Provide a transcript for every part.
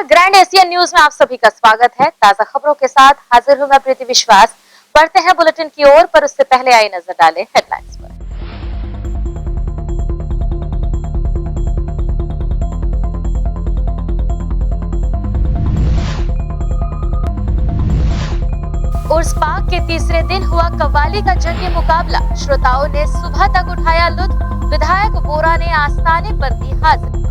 Grand Asian news में आप सभी का स्वागत है। ताजा खबरों के साथ हाजिर हूं मैं प्रीति विश्वास। बढ़ते हैं बुलेटिन की ओर, पर उससे पहले आई नजर डालें हेडलाइंस पर। उर्स पाक के तीसरे दिन हुआ कव्वाली का जंगी मुकाबला। श्रोताओं ने सुबह तक उठाया लुत्फ। विधायक बोरा ने आस्थाने पर दी हाजिरी।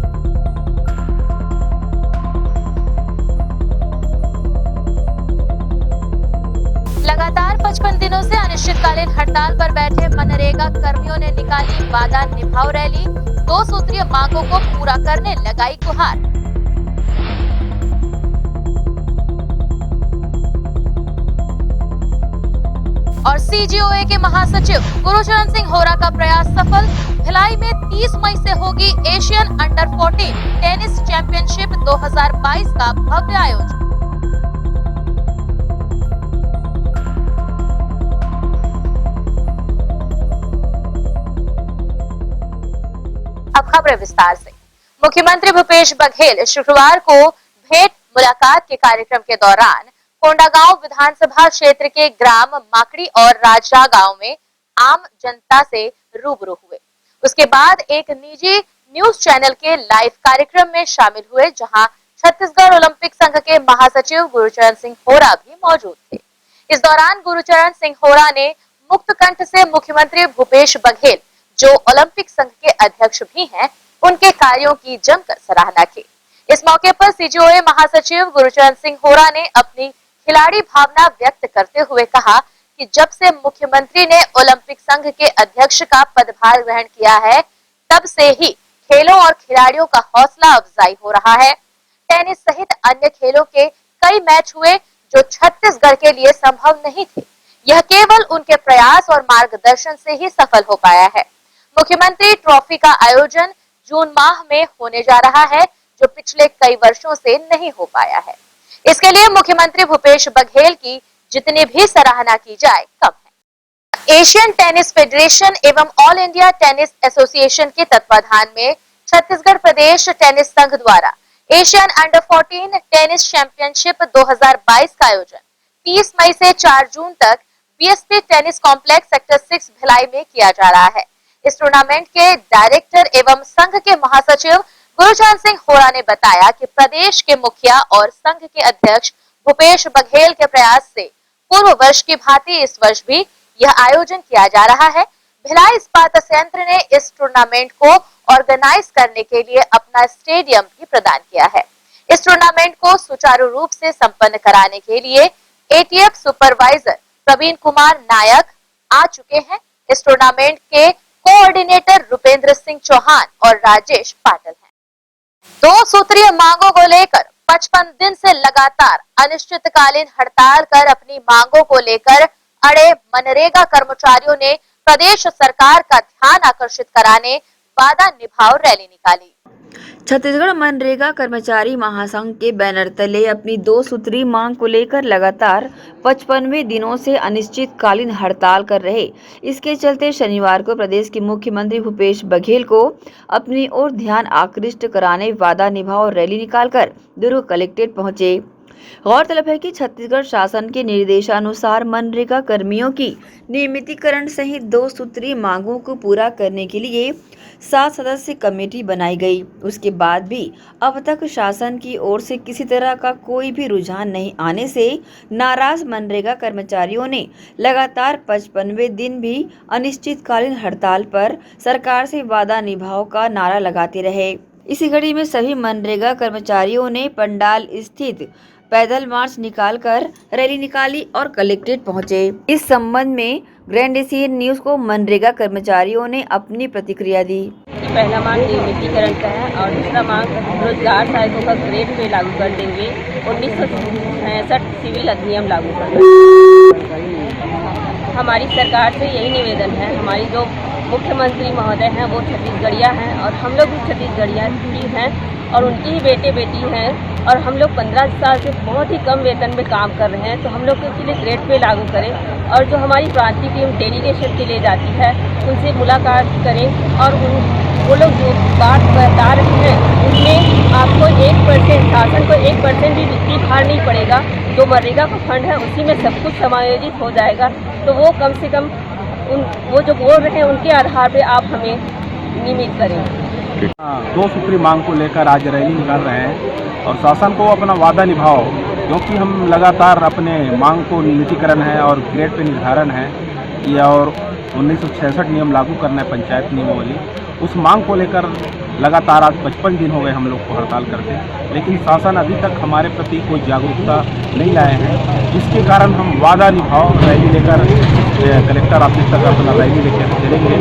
लगातार 55 दिनों से अनिश्चितकालीन हड़ताल पर बैठे मनरेगा कर्मियों ने निकाली वादा निभाओ रैली। 2 सूत्रीय मांगों को पूरा करने लगाई गुहार। और सीजीओए के महासचिव गुरुचरण सिंह होरा का प्रयास सफल। भिलाई में 30 मई से होगी एशियन अंडर 14 टेनिस चैंपियनशिप 2022 का भव्य आयोजन। अब खबरें विस्तार से। मुख्यमंत्री भूपेश बघेल शुक्रवार को भेंट मुलाकात के कार्यक्रम के दौरान कोंडागांव विधानसभा क्षेत्र के ग्राम माकड़ी और राजा गांव में आम जनता से रूबरू हुए। उसके बाद एक निजी न्यूज चैनल के लाइव कार्यक्रम में शामिल हुए, जहां छत्तीसगढ़ ओलंपिक संघ के महासचिव गुरुचरण सिंह होरा भी मौजूद थे। इस दौरान गुरुचरण सिंह होरा ने मुक्त कंठ से मुख्यमंत्री भूपेश बघेल, जो ओलंपिक संघ के अध्यक्ष भी हैं, उनके कार्यों की जमकर सराहना की। इस मौके पर सीजीओए महासचिव गुरुचरण सिंह होरा ने अपनी खिलाड़ी भावना व्यक्त करते हुए कहा कि जब से मुख्यमंत्री ने ओलंपिक संघ के अध्यक्ष का पदभार ग्रहण किया है, तब से ही खेलों और खिलाड़ियों का हौसला अफजाई हो रहा है। टेनिस सहित अन्य खेलों के कई मैच हुए जो छत्तीसगढ़ के लिए संभव नहीं थे। यह केवल उनके प्रयास और मार्गदर्शन से ही सफल हो पाया है। मुख्यमंत्री ट्रॉफी का आयोजन जून माह में होने जा रहा है, जो पिछले कई वर्षों से नहीं हो पाया है। इसके लिए मुख्यमंत्री भूपेश बघेल की जितनी भी सराहना की जाए कम है। एशियन टेनिस फेडरेशन एवं ऑल इंडिया टेनिस एसोसिएशन के तत्वाधान में छत्तीसगढ़ प्रदेश टेनिस संघ द्वारा एशियन अंडर 14 टेनिस चैंपियनशिप 2022 का आयोजन 30 मई से 4 जून तक BSP tennis complex sector 6 Bhilai में किया जा रहा है। इस टूर्नामेंट के डायरेक्टर एवं संघ के महासचिव गुरुचरण सिंह होरा ने बताया कि प्रदेश के मुखिया और संघ के अध्यक्ष भूपेश बघेल के प्रयास से पूर्व वर्ष की भांति इस वर्ष भी यह आयोजन किया जा रहा है। भिलाई इस्पात संयंत्र ने इस टूर्नामेंट को ऑर्गेनाइज करने के लिए अपना स्टेडियम भी प्रदान किया है। इस टूर्नामेंट को सुचारू रूप से संपन्न कराने के लिए एटीएफ सुपरवाइजर प्रवीण कुमार नायक आ चुके हैं। इस टूर्नामेंट के कोऑर्डिनेटर रुपेंद्र सिंह चौहान और राजेश पाटिल हैं। 2 सूत्रीय मांगों को लेकर 55 दिन से लगातार अनिश्चितकालीन हड़ताल कर अपनी मांगों को लेकर अड़े मनरेगा कर्मचारियों ने प्रदेश सरकार का ध्यान आकर्षित कराने वादा निभाओ रैली निकाली। छत्तीसगढ़ मनरेगा कर्मचारी महासंघ के बैनर तले अपनी 2 सूत्रीय मांग को लेकर लगातार 55वें दिनों से अनिश्चितकालीन हड़ताल कर रहे। इसके चलते शनिवार को प्रदेश के मुख्यमंत्री भूपेश बघेल को अपनी ओर ध्यान आकृष्ट कराने वादा निभाओ रैली निकालकर दुर्ग कलेक्ट्रेट पहुंचे। गौरतलब है कि छत्तीसगढ़ शासन के निर्देशानुसार मनरेगा कर्मियों की नियमितीकरण सहित 2 सूत्रीय मांगों को पूरा करने के लिए 7 सदस्यीय कमेटी बनाई गई। उसके बाद भी अब तक शासन की ओर से किसी तरह का कोई भी रुझान नहीं आने से नाराज मनरेगा कर्मचारियों ने लगातार 55वें दिन भी अनिश्चितकालीन हड़ताल पर सरकार से वादा निभाओ का नारा लगाते रहे। इसी कड़ी में सभी मनरेगा कर्मचारियों ने पंडाल स्थित पैदल मार्च निकालकर रैली निकाली और कलेक्ट्रेट पहुंचे। इस संबंध में ग्रैंड एशियन न्यूज को मनरेगा कर्मचारियों ने अपनी प्रतिक्रिया दी। पहला मांग नियमितीकरण का है और दूसरा मांग रोजगार सहायकों का ग्रेड पे लागू कर देंगे। 1966 सिविल अधिनियम लागू कर देंगे। हमारी सरकार से यही निवेदन है। हमारी जो मुख्यमंत्री महोदय हैं वो छत्तीसगढ़िया हैं और हम लोग भी छत्तीसगढ़िया ही हैं और उनकी ही बेटे बेटी हैं और हम लोग 15 साल से बहुत ही कम वेतन में काम कर रहे हैं। तो हम लोग के लिए ग्रेड पे लागू करें और जो हमारी प्रांतीय टीम डेलीगेशन के लिए जाती है उनसे मुलाकात करें और वो लोग जो बात बता रहे हैं उसमें आपको 1% शासन को 1% भी वित्तीय भार नहीं पड़ेगा। जो मनरेगा का फंड है उसी में सब कुछ समायोजित हो जाएगा। तो वो कम से कम वो जो बोल रहे हैं उनके आधार पे आप हमें नियमित करें। 2 सूत्री मांग को लेकर आज रैली निकाल रहे हैं और शासन को अपना वादा निभाओ, क्योंकि हम लगातार अपने मांग को नियमितीकरण है और ग्रेड पे निर्धारण है ये और 1966 नियम लागू करना है पंचायत नियमावली, उस मांग को लेकर लगातार आज 55 दिन हो गए हम लोग को हड़ताल करते, लेकिन शासन अभी तक हमारे प्रति कोई जागरूकता नहीं लाए हैं, जिसके कारण हम वादा निभाओ रैली लेकर कलेक्टर ऑफिस तक अपना रैली लेकर चलेंगे।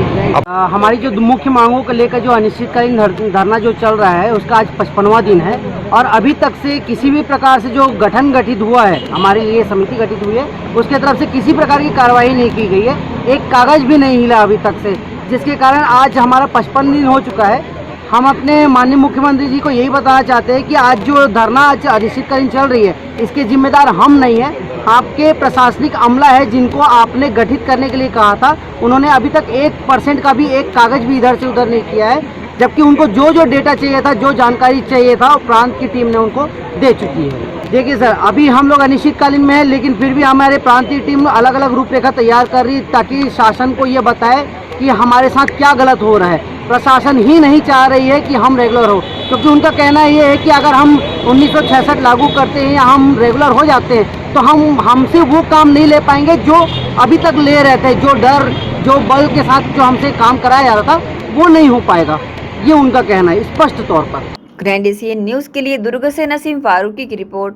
हमारी जो मुख्य मांगों को लेकर जो अनिश्चितकालीन धरना जो चल रहा है उसका आज 55वां दिन है और अभी तक से किसी भी प्रकार से जो गठित हुआ है, हमारे लिए समिति गठित हुई है, उसके तरफ से किसी प्रकार की कार्रवाई नहीं की गई है, एक कागज भी नहीं हिला अभी तक से, जिसके कारण आज हमारा 55 दिन हो चुका है। हम अपने माननीय मुख्यमंत्री जी को यही बताना चाहते हैं कि आज जो धरना आज अनिश्चितकालीन चल रही है इसके जिम्मेदार हम नहीं हैं, आपके प्रशासनिक अमला है जिनको आपने गठित करने के लिए कहा था, उन्होंने अभी तक 1% का भी एक कागज भी इधर से उधर नहीं किया है, जबकि उनको जो जो डेटा चाहिए था, जो जानकारी चाहिए था, प्रांत की टीम ने उनको दे चुकी है। देखिए सर, अभी हम लोग अनिश्चितकालीन में है, लेकिन फिर भी हमारे प्रांतीय टीम अलग अलग रूपरेखा तैयार कर रही है ताकि शासन को ये बताए कि हमारे साथ क्या गलत हो रहा है। प्रशासन ही नहीं चाह रही है कि हम रेगुलर हो, क्योंकि उनका कहना ये है कि अगर हम 1966 लागू करते हैं या हम रेगुलर हो जाते हैं तो हमसे वो काम नहीं ले पाएंगे जो अभी तक ले रहे थे, जो डर जो बल के साथ जो हमसे काम कराया जा रहा था वो नहीं हो पाएगा, ये उनका कहना है स्पष्ट तौर पर। ग्रैंड एशियन न्यूज के लिए दुर्ग से नसीम फारूकी की रिपोर्ट।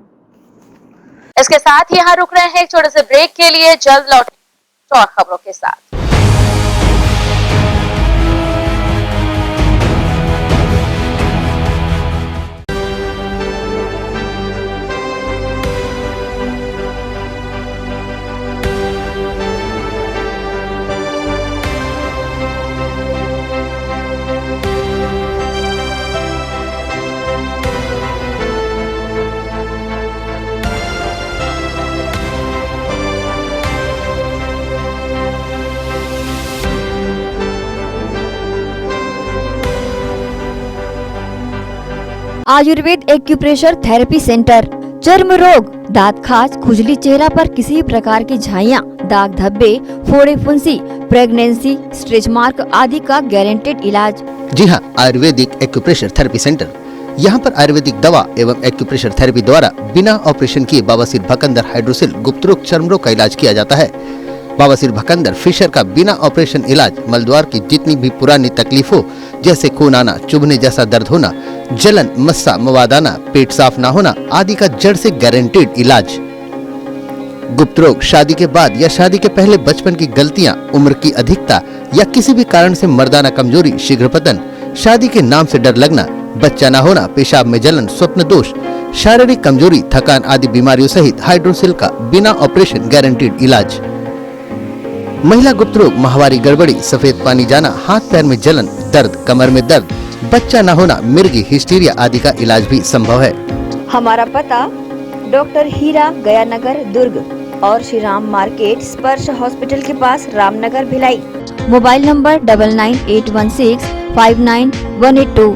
इसके साथ ही यहाँ रुक रहे हैं एक छोटे से ब्रेक के लिए, जल्द लौटेंगे और खबरों के साथ। आयुर्वेद एक्यूप्रेशर थेरेपी सेंटर, चर्म रोग, दांत खाज, खुजली, चेहरा पर किसी भी प्रकार की झाइयाँ, दाग धब्बे, फोड़े फुंसी, प्रेगनेंसी, स्ट्रेच मार्क आदि का गारंटेड इलाज। जी हाँ, आयुर्वेदिक एक्यूप्रेशर थेरेपी सेंटर। यहाँ पर आयुर्वेदिक दवा एवं एक्यूप्रेशर थेरेपी द्वारा बिना ऑपरेशन किए बवासीर, भकंदर, हाइड्रोसिल, गुप्त रोग, चर्म रोग का इलाज किया जाता है। बवासीर, भकंदर, फिशर का बिना ऑपरेशन इलाज, मलद्वार की जितनी भी पुरानी तकलीफ हो जैसे खून आना, चुभने जैसा दर्द होना, जलन, मस्सा, मवाद आना, पेट साफ ना होना आदि का जड़ से गारंटेड इलाज। गुप्त रोग, शादी के बाद या शादी के पहले बचपन की गलतियां, उम्र की अधिकता या किसी भी कारण से मर्दाना कमजोरी, शीघ्र पतन, शादी के नाम से डर लगना, बच्चा न होना, पेशाब में जलन, स्वप्न दोष, शारीरिक कमजोरी, थकान आदि बीमारियों सहित हाइड्रोसिल का बिना ऑपरेशन गारंटेड इलाज। महिला गुप्त रोग, माहवारी गड़बड़ी, सफेद पानी जाना, हाथ पैर में जलन, दर्द, कमर में दर्द, बच्चा न होना, मिर्गी, हिस्टीरिया आदि का इलाज भी संभव है। हमारा पता डॉक्टर हीरा, गया नगर, दुर्ग और श्री राम मार्केट, स्पर्श हॉस्पिटल के पास, Ramnagar, Bhilai. Mobile number 9981659182।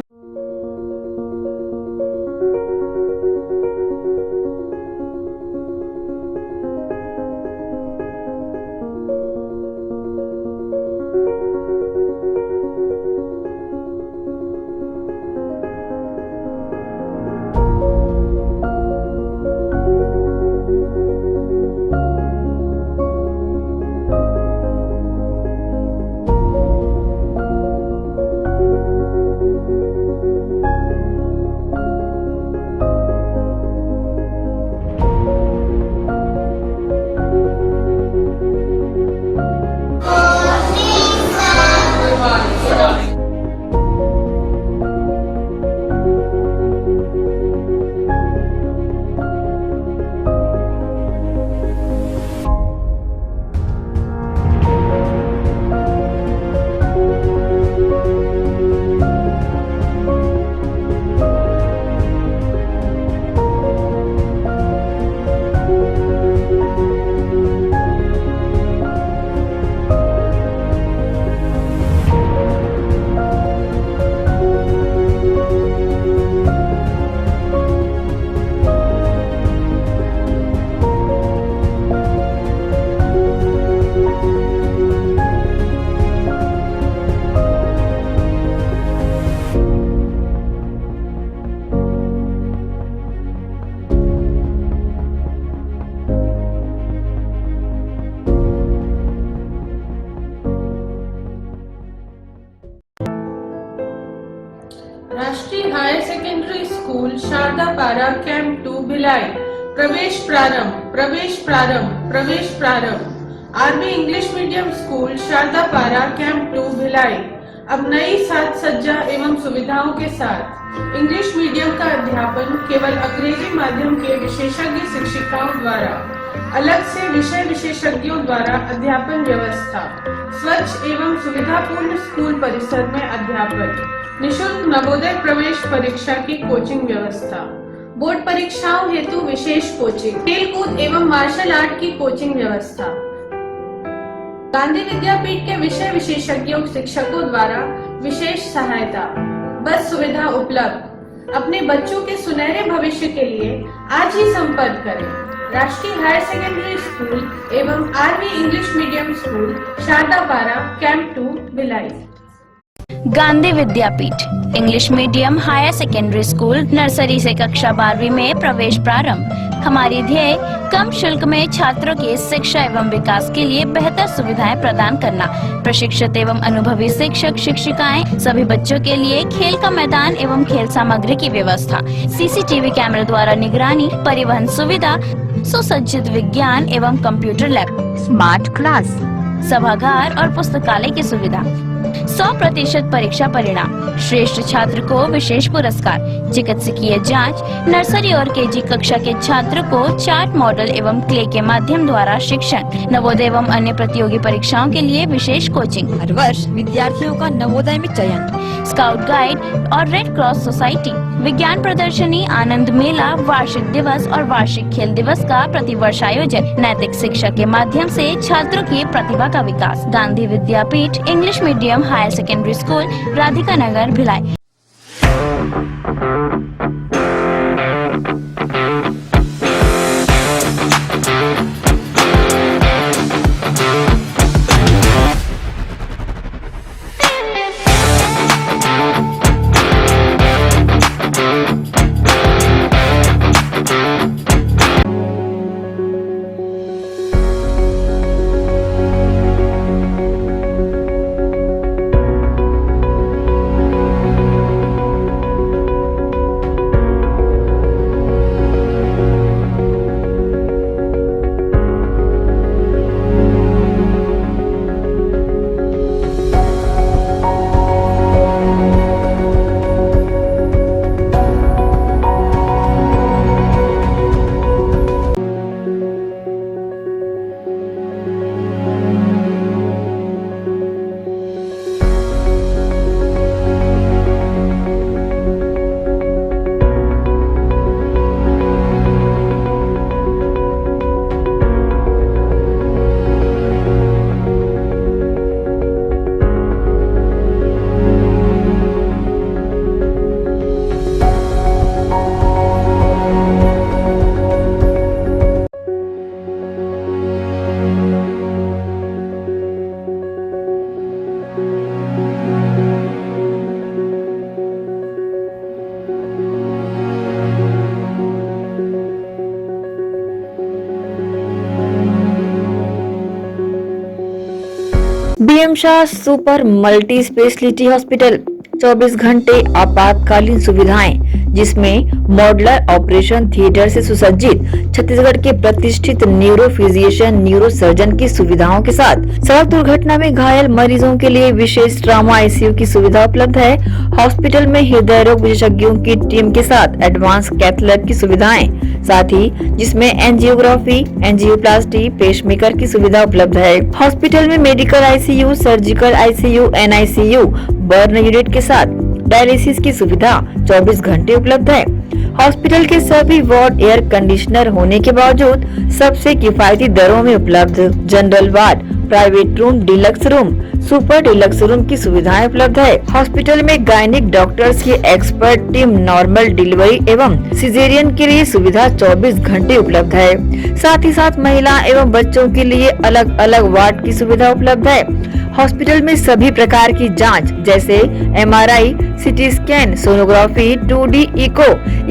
Rashtriya higher secondary school Shardapara camp 2 Bhilai. प्रवेश प्रारंभ प्रवेश प्रारंभ प्रवेश प्रारंभ। RB English medium school Shardapara camp 2 Bhilai अब नई साज सज्जा एवं सुविधाओं के साथ इंग्लिश मीडियम का अध्यापन केवल अंग्रेजी माध्यम के विशेषज्ञ शिक्षिकाओं द्वारा, अलग से विषय विशेषज्ञों द्वारा अध्यापन व्यवस्था, स्वच्छ एवं सुविधापूर्ण स्कूल परिसर में अध्यापन, निशुल्क नवोदय प्रवेश परीक्षा की कोचिंग व्यवस्था, बोर्ड परीक्षाओं हेतु विशेष कोचिंग, खेलकूद एवं मार्शल आर्ट की कोचिंग व्यवस्था, गांधी विद्यापीठ के विषय विशेषज्ञों शिक्षकों द्वारा विशेष सहायता, बस सुविधा उपलब्ध। अपने बच्चों के सुनहरे भविष्य के लिए आज ही संपर्क करें राष्ट्रीय हायर सेकेंडरी स्कूल एवं RV English medium school Shardapara camp 2 Bhilai. Gandhi Vidyapeeth English medium higher secondary school nursery से कक्षा 12वीं में प्रवेश प्रारंभ। हमारी ध्येय कम शुल्क में छात्रों की शिक्षा एवं विकास के लिए बेहतर सुविधाएं प्रदान करना। प्रशिक्षित एवं अनुभवी शिक्षक शिक्षिकाएं, सभी बच्चों के लिए खेल का मैदान एवं खेल सामग्री की व्यवस्था, सीसीटीवी कैमरे द्वारा निगरानी, परिवहन सुविधा, सुसज्जित विज्ञान एवं कंप्यूटर लैब, स्मार्ट क्लास, सभागार और पुस्तकालय की सुविधा, 100% परीक्षा परिणाम, श्रेष्ठ छात्र को विशेष पुरस्कार, चिकित्सकीय जांच, नर्सरी और केजी कक्षा के छात्र को चार्ट मॉडल एवं क्ले के माध्यम द्वारा शिक्षण, नवोदय एवं अन्य प्रतियोगी परीक्षाओं के लिए विशेष कोचिंग, हर वर्ष विद्यार्थियों का नवोदय में चयन, स्काउट गाइड और रेड क्रॉस सोसाइटी, विज्ञान प्रदर्शनी, आनंद मेला, वार्षिक दिवस और वार्षिक खेल दिवस का प्रतिवर्ष आयोजन, नैतिक शिक्षा के माध्यम से छात्रों की प्रतिभा का विकास। Gandhi Vidyapeeth English medium higher secondary school Radhika Nagar Bhilai. BM Shah super multi speciality hospital 24 घंटे आपातकालीन सुविधाएं, जिसमें मॉडुलर ऑपरेशन थिएटर से सुसज्जित छत्तीसगढ़ के प्रतिष्ठित न्यूरो फिजिशियन न्यूरो सर्जन की सुविधाओं के साथ सड़क दुर्घटना में घायल मरीजों के लिए विशेष ट्रॉमा आईसीयू की सुविधा उपलब्ध है। हॉस्पिटल में हृदय रोग विशेषज्ञों की टीम के साथ एडवांस कैथ लैब की सुविधाएं, साथ ही जिसमें एंजियोग्राफी, एंजियोप्लास्टी, पेसमेकर की सुविधा उपलब्ध है। हॉस्पिटल में medical ICU, surgical ICU, NICU, burn unit के साथ डायलिसिस की सुविधा 24 घंटे उपलब्ध है। हॉस्पिटल के सभी वार्ड एयर कंडीशनर होने के बावजूद सबसे किफायती दरों में उपलब्ध। General ward, private room, deluxe room, super deluxe room की सुविधाएं उपलब्ध है। हॉस्पिटल में गायनिक डॉक्टर्स की एक्सपर्ट टीम नॉर्मल डिलीवरी एवं सिजेरियन के लिए सुविधा 24 घंटे उपलब्ध है। साथ ही साथ महिला एवं बच्चों के लिए अलग अलग वार्ड की सुविधा उपलब्ध है। हॉस्पिटल में सभी प्रकार की जांच जैसे MRI, CT scan, sonography, 2D echo,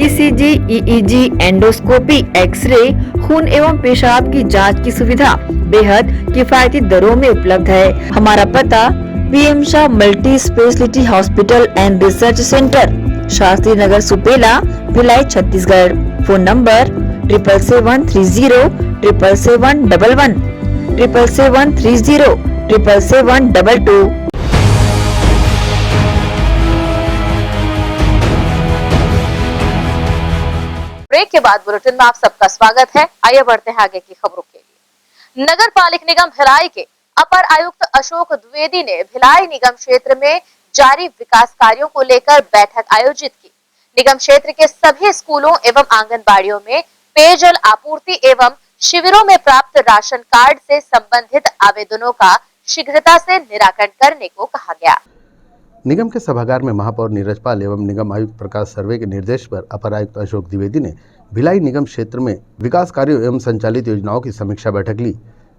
ECG, EEG, endoscopy, x-ray, खून एवं पेशाब की जांच की सुविधा बेहद किफायती दरों में उपलब्ध है। हमारा पता BM Shah multi speciality hospital and research centre, Shastri Nagar Supela, Bhilai, Chhattisgarh. Phone number 7730777711 7730777722। Break के बाद बुलेटिन में आप सबका स्वागत है। आइए बढ़ते हैं आगे की खबरों के लिए। नगर पालिक निगम भिलाई के अपर आयुक्त अशोक द्विवेदी ने भिलाई निगम क्षेत्र में जारी विकास कार्यों को लेकर बैठक आयोजित की। निगम क्षेत्र के सभी स्कूलों एवं आंगनबाड़ियों में पेयजल आपूर्ति एवं शिविरों में प्राप्त राशन कार्ड से संबंधित आवेदनों का शीघ्रता से निराकरण करने को कहा गया। निगम के सभागार में महापौर नीरज पाल एवं निगम आयुक्त प्रकाश सर्वे के निर्देश पर अपर आयुक्त अशोक द्विवेदी ने भिलाई निगम क्षेत्र में विकास कार्यों एवं संचालित योजनाओं की समीक्षा बैठक ली।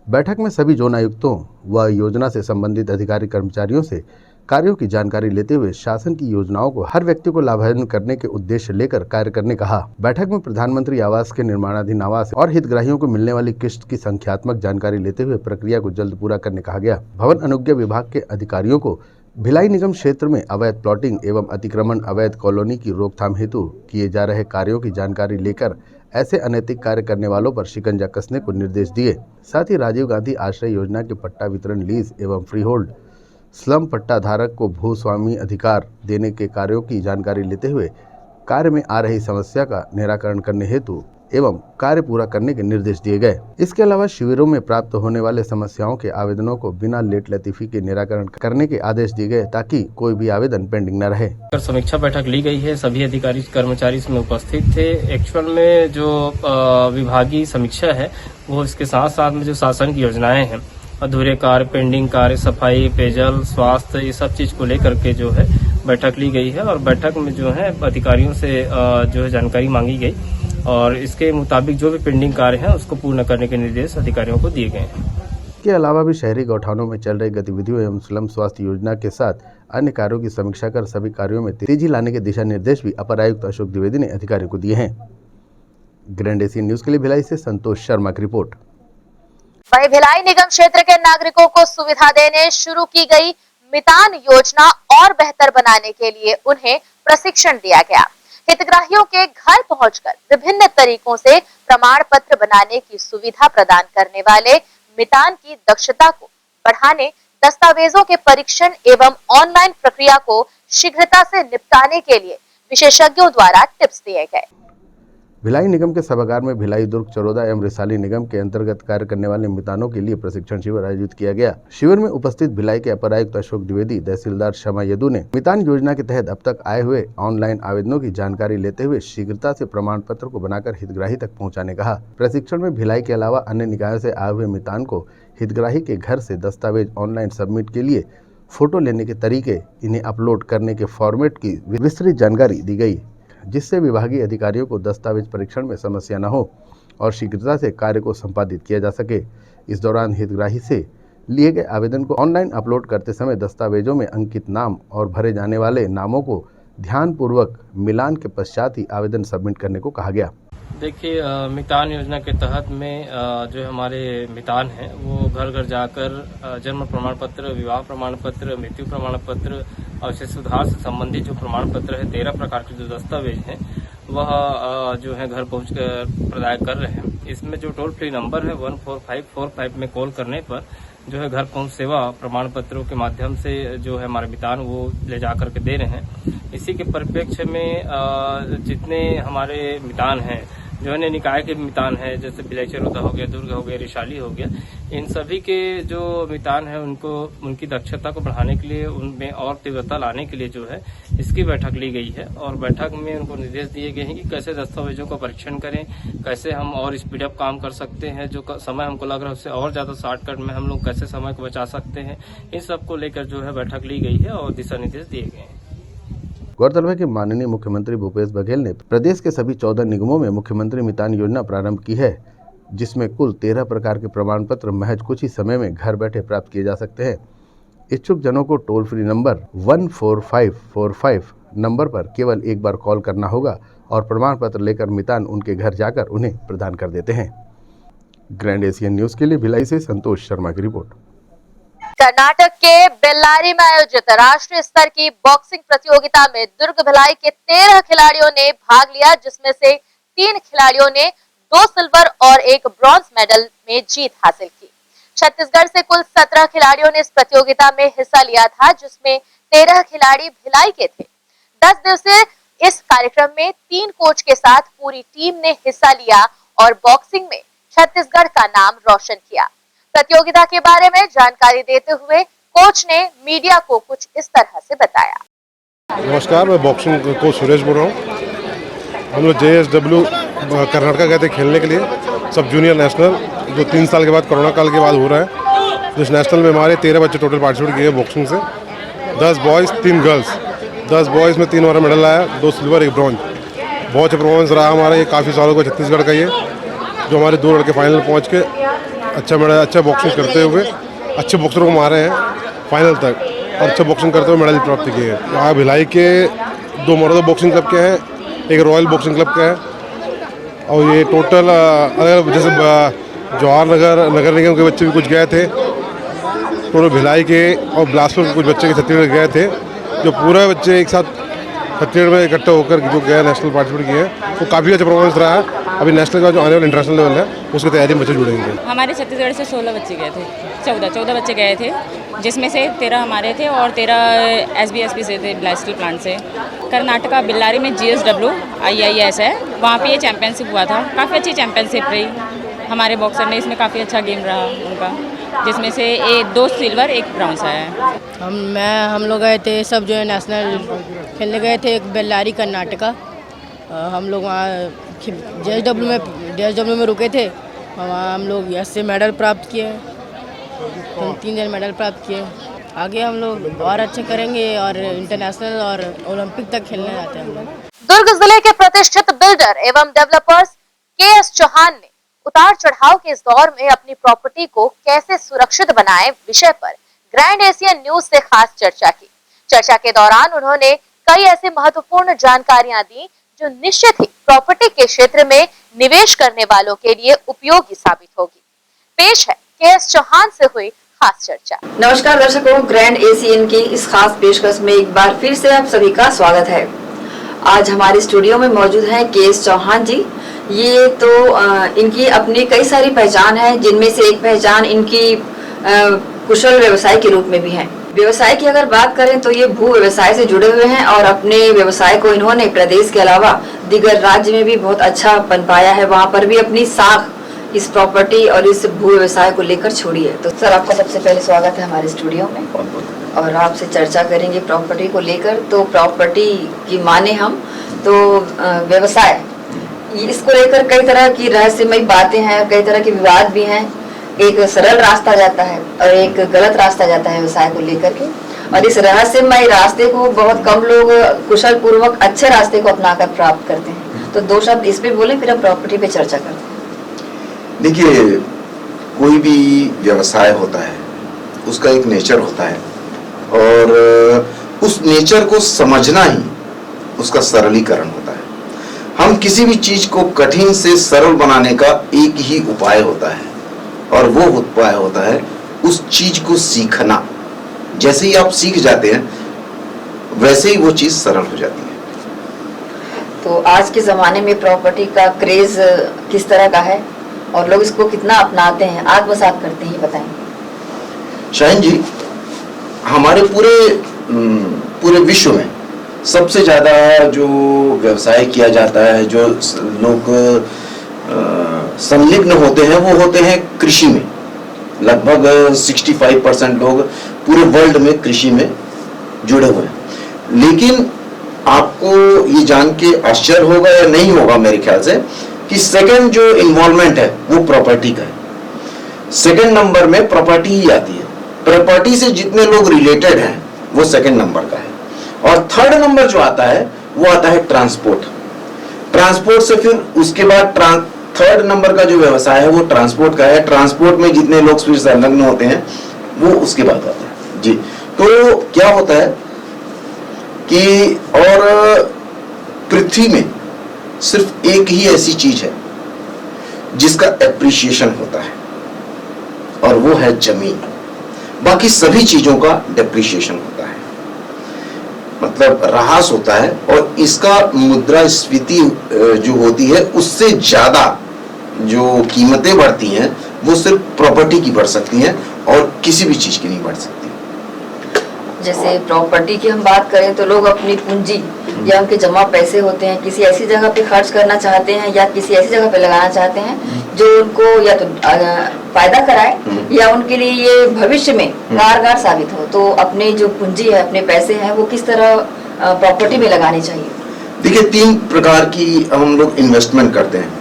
बैठक में सभी जोन आयुक्तों व योजना से संबंधित अधिकारी कर्मचारियों से कार्यों की जानकारी लेते हुए शासन की योजनाओं को हर व्यक्ति को लाभान्वित करने के उद्देश्य लेकर कार्य करने कहा। बैठक में प्रधानमंत्री आवास के निर्माणाधीन आवास और हितग्राहियों को मिलने वाली किस्त की संख्यात्मक जानकारी लेते हुए प्रक्रिया को जल्द पूरा करने कहा गया। भवन अनुज्ञा विभाग के अधिकारियों को भिलाई निगम क्षेत्र में अवैध प्लॉटिंग एवं अतिक्रमण अवैध कॉलोनी की रोकथाम हेतु किए जा रहे कार्यों की जानकारी लेकर ऐसे अनैतिक कार्य करने वालों पर शिकंजा कसने को निर्देश दिए। साथ ही राजीव गांधी आश्रय योजना के पट्टा वितरण, लीज एवं फ्री होल्ड स्लम पट्टा धारक को भूस्वामी अधिकार देने के कार्यों की जानकारी लेते हुए कार्य में आ रही समस्या का निराकरण करने हेतु एवं कार्य पूरा करने के निर्देश दिए गए। इसके अलावा शिविरों में प्राप्त होने वाले समस्याओं के आवेदनों को बिना लेट लतीफी के निराकरण करने के आदेश दिए गए ताकि कोई भी आवेदन पेंडिंग न रहे। समीक्षा बैठक ली गई है, सभी अधिकारी कर्मचारी इसमें उपस्थित थे। एक्चुअल में जो विभागीय समीक्षा है वो इसके साथ साथ में जो शासन की योजनाएं हैं, अधूरे कार्य, पेंडिंग कार्य, सफाई, पेयजल, स्वास्थ्य, ये सब चीज को लेकर के जो है बैठक ली गई है और बैठक में जो है अधिकारियों से जो है जानकारी मांगी गई और इसके मुताबिक जो भी पेंडिंग कार्य हैं उसको पूर्ण करने के निर्देश अधिकारियों को दिए गए हैं। के अलावा भी शहरी गौठानों में चल रही गतिविधियों एवं स्लम स्वास्थ्य योजना के साथ अन्य कार्यों की समीक्षा कर सभी कार्यों में तेजी लाने के दिशा निर्देश भी अपर आयुक्त अशोक द्विवेदी ने अधिकारियों को दिए हैं। ग्रैंड एशियन न्यूज के लिए भिलाई से संतोष शर्मा की रिपोर्ट। वहीं भिलाई निगम क्षेत्र के नागरिकों को सुविधा देने शुरू की गई मितान योजना और बेहतर बनाने के लिए उन्हें प्रशिक्षण दिया गया। हितग्राहियों के घर पहुंचकर विभिन्न तरीकों से प्रमाण पत्र बनाने की सुविधा प्रदान करने वाले मितान की दक्षता को बढ़ाने, दस्तावेजों के परीक्षण एवं ऑनलाइन प्रक्रिया को शीघ्रता से निपटाने के लिए विशेषज्ञों द्वारा टिप्स दिए गए। भिलाई निगम के सभागार में भिलाई, दुर्ग, चरोदा एवं रिसाली निगम के अंतर्गत कार्य करने वाले मितानों के लिए प्रशिक्षण शिविर आयोजित किया गया। शिविर में उपस्थित भिलाई के अपर आयुक्त अशोक द्विवेदी, तहसीलदार शमा यदू ने मितान योजना के तहत अब तक आए हुए ऑनलाइन आवेदनों की जानकारी लेते हुए शीघ्रता से प्रमाण पत्र को बनाकर हितग्राही तक पहुँचाने कहा। प्रशिक्षण में भिलाई के अलावा अन्य निकायों से आए हुए मितान को हितग्राही के घर से दस्तावेज ऑनलाइन सबमिट के लिए फोटो लेने के तरीके, इन्हें अपलोड करने के फॉर्मेट की विस्तृत जानकारी दी गई, जिससे विभागीय अधिकारियों को दस्तावेज परीक्षण में समस्या न हो और शीघ्रता से कार्य को संपादित किया जा सके। इस दौरान हितग्राही से लिए गए आवेदन को ऑनलाइन अपलोड करते समय दस्तावेजों में अंकित नाम और भरे जाने वाले नामों को ध्यानपूर्वक मिलान के पश्चात ही आवेदन सबमिट करने को कहा गया। देखिए, मितान योजना के तहत में जो हमारे मितान हैं वो घर घर जाकर जन्म प्रमाण पत्र, विवाह प्रमाण पत्र, मृत्यु प्रमाण पत्र और सुधार से संबंधित जो प्रमाण पत्र है 13 प्रकार के जो दस्तावेज हैं वह जो है घर पहुँच कर प्रदान कर रहे हैं। इसमें जो टोल फ्री नंबर है 14545 में कॉल करने पर जो है घर पहुँच सेवा प्रमाण पत्रों के माध्यम से जो है हमारे मितान वो ले जा करके दे रहे हैं। इसी के परिप्रेक्ष्य में जितने हमारे मितान हैं जो है निकाय के मितान है, जैसे भिलाई, चरोदा हो गया, दुर्ग हो गया, रिसाली हो गया, इन सभी के जो मितान है उनको उनकी दक्षता को बढ़ाने के लिए, उनमें और तीव्रता लाने के लिए जो है इसकी बैठक ली गई है और बैठक में उनको निर्देश दिए गए हैं कि कैसे दस्तावेजों का परीक्षण करें, कैसे हम और स्पीड अप काम कर सकते हैं, जो समय हमको लग रहा है उससे और ज्यादा शॉर्टकट में हम लोग कैसे समय को बचा सकते हैं, इन सब को लेकर जो है बैठक ली गई है और दिशा निर्देश दिए गए हैं। गौरतलब है कि माननीय मुख्यमंत्री भूपेश बघेल ने प्रदेश के सभी 14 निगमों में मुख्यमंत्री मितान योजना प्रारंभ की है, जिसमें कुल 13 प्रकार के प्रमाण पत्र महज कुछ ही समय में घर बैठे प्राप्त किए जा सकते हैं। इच्छुक जनों को टोल फ्री नंबर 14545 नंबर पर केवल एक बार कॉल करना होगा और प्रमाण पत्र लेकर मितान उनके घर जाकर उन्हें प्रदान कर देते हैं। ग्रैंड एशियन न्यूज के लिए भिलाई से संतोष शर्मा की रिपोर्ट। कर्नाटक के बेल्लारी में आयोजित राष्ट्रीय स्तर की बॉक्सिंग प्रतियोगिता में दुर्ग भिलाई के 13 खिलाड़ियों ने भाग लिया, जिसमें से 3 खिलाड़ियों ने 2 सिल्वर और 1 ब्रॉन्ज मेडल में जीत हासिल की। छत्तीसगढ़ से कुल 17 खिलाड़ियों ने इस प्रतियोगिता में हिस्सा लिया था, जिसमें 13 खिलाड़ी भिलाई के थे। 10 दिवसीय इस कार्यक्रम में 3 कोच के साथ पूरी टीम ने हिस्सा लिया और बॉक्सिंग में छत्तीसगढ़ का नाम रोशन किया। प्रतियोगिता के बारे में जानकारी देते हुए कोच ने मीडिया को कुछ इस तरह से बताया। नमस्कार, मैं बॉक्सिंग कोच सुरेश बोल रहा हूँ। हम लोग JSW कर्नाटका गए थे खेलने के लिए, सब जूनियर नेशनल, जो 3 साल के बाद कोरोना काल के बाद हो रहा है। जिस नेशनल में हमारे 13 बच्चे टोटल पार्टिसिपेट किए बॉक्सिंग से, 10 बॉयज़ 3 गर्ल्स। 10 बॉयज़ में 3 हमारा मेडल आया, 2 सिल्वर 1 ब्रॉन्ज। बहुत अच्छा परफॉर्मेंस रहा हमारा, ये काफ़ी सालों का छत्तीसगढ़ का ये, जो हमारे 2 लड़के फाइनल पहुँच के अच्छा बॉक्सिंग करते हुए अच्छे बॉक्सरों को मारे हैं फाइनल तक, और अच्छा बॉक्सिंग करते हुए मेडल प्राप्त किए हैं। यहाँ भिलाई के 2 मरद बॉक्सिंग क्लब के हैं, एक रॉयल बॉक्सिंग क्लब का है, और ये टोटल अलग जैसे जवाहर नगर निगम के बच्चे भी कुछ गए थे, टोटल भिलाई के और बिलासपुर के कुछ बच्चे के छत्तीसगढ़ गए थे, जो पूरे बच्चे एक साथ छत्तीसगढ़ में इकट्ठे होकर जो गए नेशनल पार्टिसिपेट किए हैं, वो काफ़ी अच्छा परफॉर्मेंस रहा है। अभी नेशनल का जो आने वाला इंटरनेशनल लेवल है, उसकी तैयारी में बच्चे जुड़ेंगे। हमारे छत्तीसगढ़ से 16 बच्चे गए थे, 14 बच्चे गए थे, जिसमें से 13 हमारे थे और 13 SBSP से थे, ब्लास्ट स्टील प्लांट से। कर्नाटका बेल्लारी में GSW IIS है, वहाँ पे ये चैंपियनशिप हुआ था। काफ़ी अच्छी चैंपियनशिप रही, हमारे बॉक्सर ने इसमें काफ़ी अच्छा गेम रहा उनका, जिसमें से 2 सिल्वर 1 ब्रॉन्ज आया है। हम लोग गए थे, सब जो है नेशनल खेलने गए थे एक कर्नाटका। हम लोग वहाँ JSW में रुके थे, वहाँ हम लोग से मेडल प्राप्त किए, 3 दिन मेडल प्राप्त किए। आगे हम लोग और अच्छे करेंगे और इंटरनेशनल और ओलंपिक तक खेलने जाते हैं हम लोग। दुर्ग जिले के प्रतिष्ठित बिल्डर एवं डेवलपर्स KS चौहान ने उतार चढ़ाव के इस दौर में अपनी प्रॉपर्टी को कैसे सुरक्षित बनाएं विषय पर ग्रैंड एशियन न्यूज से खास चर्चा की। चर्चा के दौरान उन्होंने कई ऐसी महत्वपूर्ण जानकारियां दी जो निश्चित ही प्रॉपर्टी के क्षेत्र में निवेश करने वालों के लिए उपयोगी साबित होगी। पेश है KS चौहान से हुई खास चर्चा। नमस्कार दर्शकों, ग्रैंड एशियन की इस खास पेशकश में एक बार फिर से आप सभी का स्वागत है। आज हमारे स्टूडियो में मौजूद हैं KS चौहान जी। ये तो इनकी अपनी कई सारी पहचान है, जिनमें से एक पहचान इनकी कुशल व्यवसाय के रूप में भी है। व्यवसाय की अगर बात करें तो ये भू व्यवसाय से जुड़े हुए हैं और अपने व्यवसाय को इन्होंने प्रदेश के अलावा दिगर राज्य में भी बहुत अच्छा बन पाया है। वहाँ पर भी अपनी साख इस प्रॉपर्टी और इस भू व्यवसाय को लेकर छोड़ी है। तो सर, आपका सबसे पहले स्वागत है हमारे स्टूडियो में, और आपसे चर्चा करेंगे प्रॉपर्टी को लेकर। तो प्रॉपर्टी की माने हम तो व्यवसाय, इसको लेकर कई तरह की रहस्यमयी बातें हैं, कई तरह के विवाद भी हैं। एक सरल रास्ता जाता है और एक गलत रास्ता जाता है व्यवसाय को लेकर के, और इस रहस्यमय रास्ते को बहुत कम लोग कुशल पूर्वक अच्छे रास्ते को अपनाकर प्राप्त करते हैं। तो 2 शब्द इस पे बोले, फिर हम प्रॉपर्टी पे चर्चा करते हैं। देखिए, कोई भी व्यवसाय होता है, उसका एक नेचर होता है, और उस नेचर को समझना ही उसका सरलीकरण होता है। हम किसी भी चीज को कठिन से सरल बनाने का एक ही उपाय होता है, और वो उपाय होता है उस चीज को सीखना। जैसे ही आप सीख जाते हैं, वैसे ही वो चीज सरल हो जाती है। तो आज के जमाने में प्रॉपर्टी का क्रेज किस तरह का है और लोग इसको कितना अपनाते हैं, आत्मसात करते हैं, बताएं। शाहीन जी, हमारे पूरे विश्व में सबसे ज्यादा जो व्यवसाय किया जाता है, जो लोग संलिग्न होते हैं, वो होते हैं कृषि में। लगभग 65% लोग पूरे वर्ल्ड में कृषि में जुड़े हुए हैं। लेकिन आपको ये जान के आश्चर्य होगा या नहीं होगा, मेरे ख्याल से, कि सेकंड जो इन्वॉल्वमेंट है वो प्रॉपर्टी का है। सेकंड नंबर में प्रॉपर्टी ही आती है। प्रॉपर्टी से जितने लोग रिलेटेड हैं वो सेकंड नंबर का है। और थर्ड नंबर जो आता है वो आता है ट्रांसपोर्ट। ट्रांसपोर्ट से फिर उसके बाद थर्ड नंबर का जो व्यवसाय है वो ट्रांसपोर्ट का है। ट्रांसपोर्ट में जितने लोग फिर संलग्न होते हैं वो उसके बाद आता है जी। तो क्या होता है कि और पृथ्वी में सिर्फ एक ही ऐसी चीज है जिसका एप्रिसिएशन होता है, और वो है जमीन। बाकी सभी चीजों का डेप्रिसिएशन होता है, मतलब ह्रास होता है, और इसका मुद्रास्फीति जो होती है उससे ज्यादा जो कीमतें बढ़ती हैं वो सिर्फ प्रॉपर्टी की बढ़ सकती हैं और किसी भी चीज की नहीं बढ़ सकती। जैसे प्रॉपर्टी की हम बात करें तो लोग अपनी पूंजी या उनके जमा पैसे होते हैं किसी ऐसी जगह पे खर्च करना चाहते हैं या किसी ऐसी जगह पे लगाना चाहते हैं जो उनको या तो फायदा कराए या उनके लिए ये भविष्य में कारगर साबित हो। तो अपने जो पूंजी है, अपने पैसे हैं, वो किस तरह प्रॉपर्टी में लगानी चाहिए? देखिए, 3 प्रकार की हम लोग इन्वेस्टमेंट करते हैं।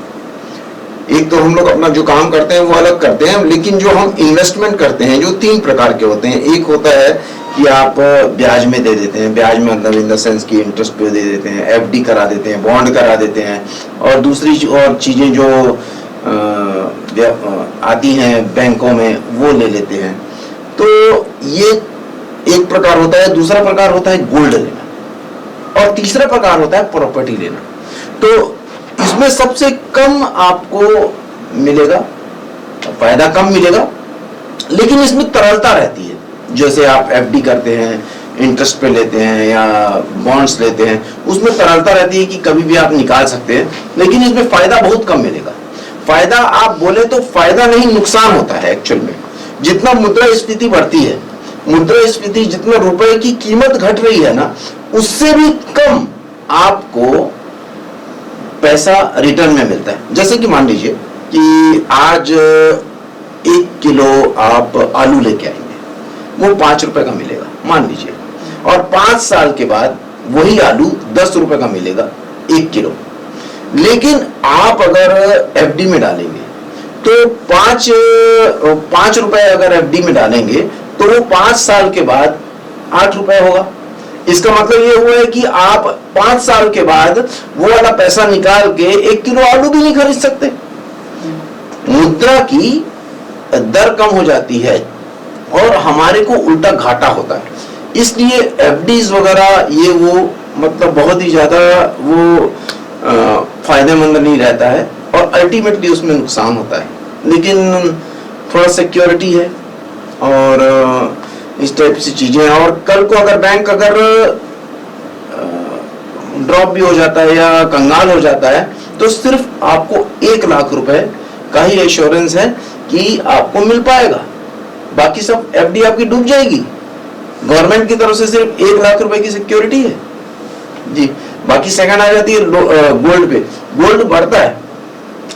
एक तो हम लोग अपना जो काम करते हैं वो अलग करते हैं, लेकिन जो हम इन्वेस्टमेंट करते हैं जो 3 प्रकार के होते हैं। एक होता है कि आप ब्याज में दे देते हैं, ब्याज में मतलब इन द सेंस की इंटरेस्ट पे दे देते हैं, एफडी करा देते हैं, बॉन्ड करा देते हैं, और दूसरी और चीजें जो आती हैं बैंकों में वो ले लेते हैं। तो ये एक प्रकार होता है। दूसरा प्रकार होता है गोल्ड लेना, और तीसरा प्रकार होता है प्रॉपर्टी लेना। तो इसमें सबसे कम आपको मिलेगा, फायदा कम मिलेगा, लेकिन इसमें तरलता रहती है। जैसे आप एफडी करते हैं, इंटरेस्ट पे लेते हैं या बॉन्ड्स लेते हैं, उसमें तरलता रहती है कि कभी भी आप निकाल सकते हैं, लेकिन इसमें फायदा बहुत कम मिलेगा। फायदा आप बोले तो फायदा नहीं, नुकसान होता है एक्चुअल में। जितना मुद्रास्फीति बढ़ती है, मुद्रास्फीति जितना रुपए की कीमत घट रही है ना, उससे भी कम आपको पैसा रिटर्न में मिलता है। जैसे कि मान लीजिए कि आज 1 किलो आप आलू लेके आएंगे, वो 5 रुपए का मिलेगा मान लीजिए, और 5 साल के बाद वही आलू 10 रुपए का मिलेगा 1 किलो। लेकिन आप अगर एफडी में डालेंगे तो 5 रुपए अगर एफडी में डालेंगे तो वो 5 साल के बाद 8 रुपए होगा। इसका मतलब ये हुआ है कि आप 5 साल के बाद वो वाला पैसा निकाल के 1 किलो आलू भी नहीं खरीद सकते। मुद्रा की दर कम हो जाती है और हमारे को उल्टा घाटा होता है। इसलिए एफडीज वगैरह ये वो मतलब बहुत ही ज्यादा वो फायदेमंद नहीं रहता है, और अल्टीमेटली उसमें नुकसान होता है। लेकिन थोड़ा सिक्योरिटी है और इस टाइप से चीजें हैं। और कल को अगर बैंक अगर ड्रॉप भी हो जाता है या कंगाल हो जाता है तो सिर्फ आपको 1 लाख रुपए का ही एश्योरेंस है कि आपको मिल पाएगा, बाकी सब एफडी आपकी डूब जाएगी। गवर्नमेंट की तरफ से सिर्फ 1 लाख रुपए की सिक्योरिटी है जी। बाकी सेकंड आ जाती है गोल्ड पे। गोल्ड बढ़ता है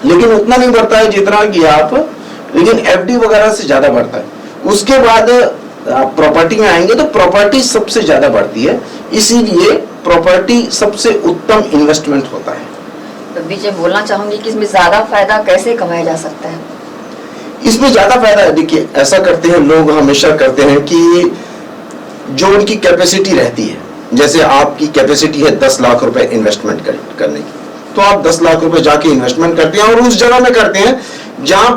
लेकिन उतना नहीं बढ़ता है जितना कि आप, लेकिन एफडी वगैरह से ज्यादा बढ़ता है। उसके बाद आप प्रॉपर्टी में आएंगे तो प्रॉपर्टी सबसे ज्यादा बढ़ती है, इसीलिए प्रॉपर्टी सबसे उत्तम इन्वेस्टमेंट होता है। तो बीच में बोलना चाहूंगी कि इसमें ज्यादा फायदा कैसे कमाया जा सकता है? इसमें ज्यादा फायदा है, देखिए ऐसा करते हैं लोग, हमेशा करते हैं कि जो उनकी कैपेसिटी रहती है, जैसे आपकी कैपेसिटी है 10 लाख रुपए इन्वेस्टमेंट करने की, तो आप 10 लाख रुपए जाके इन्वेस्टमेंट करते हैं और उस जगह में करते हैं जहां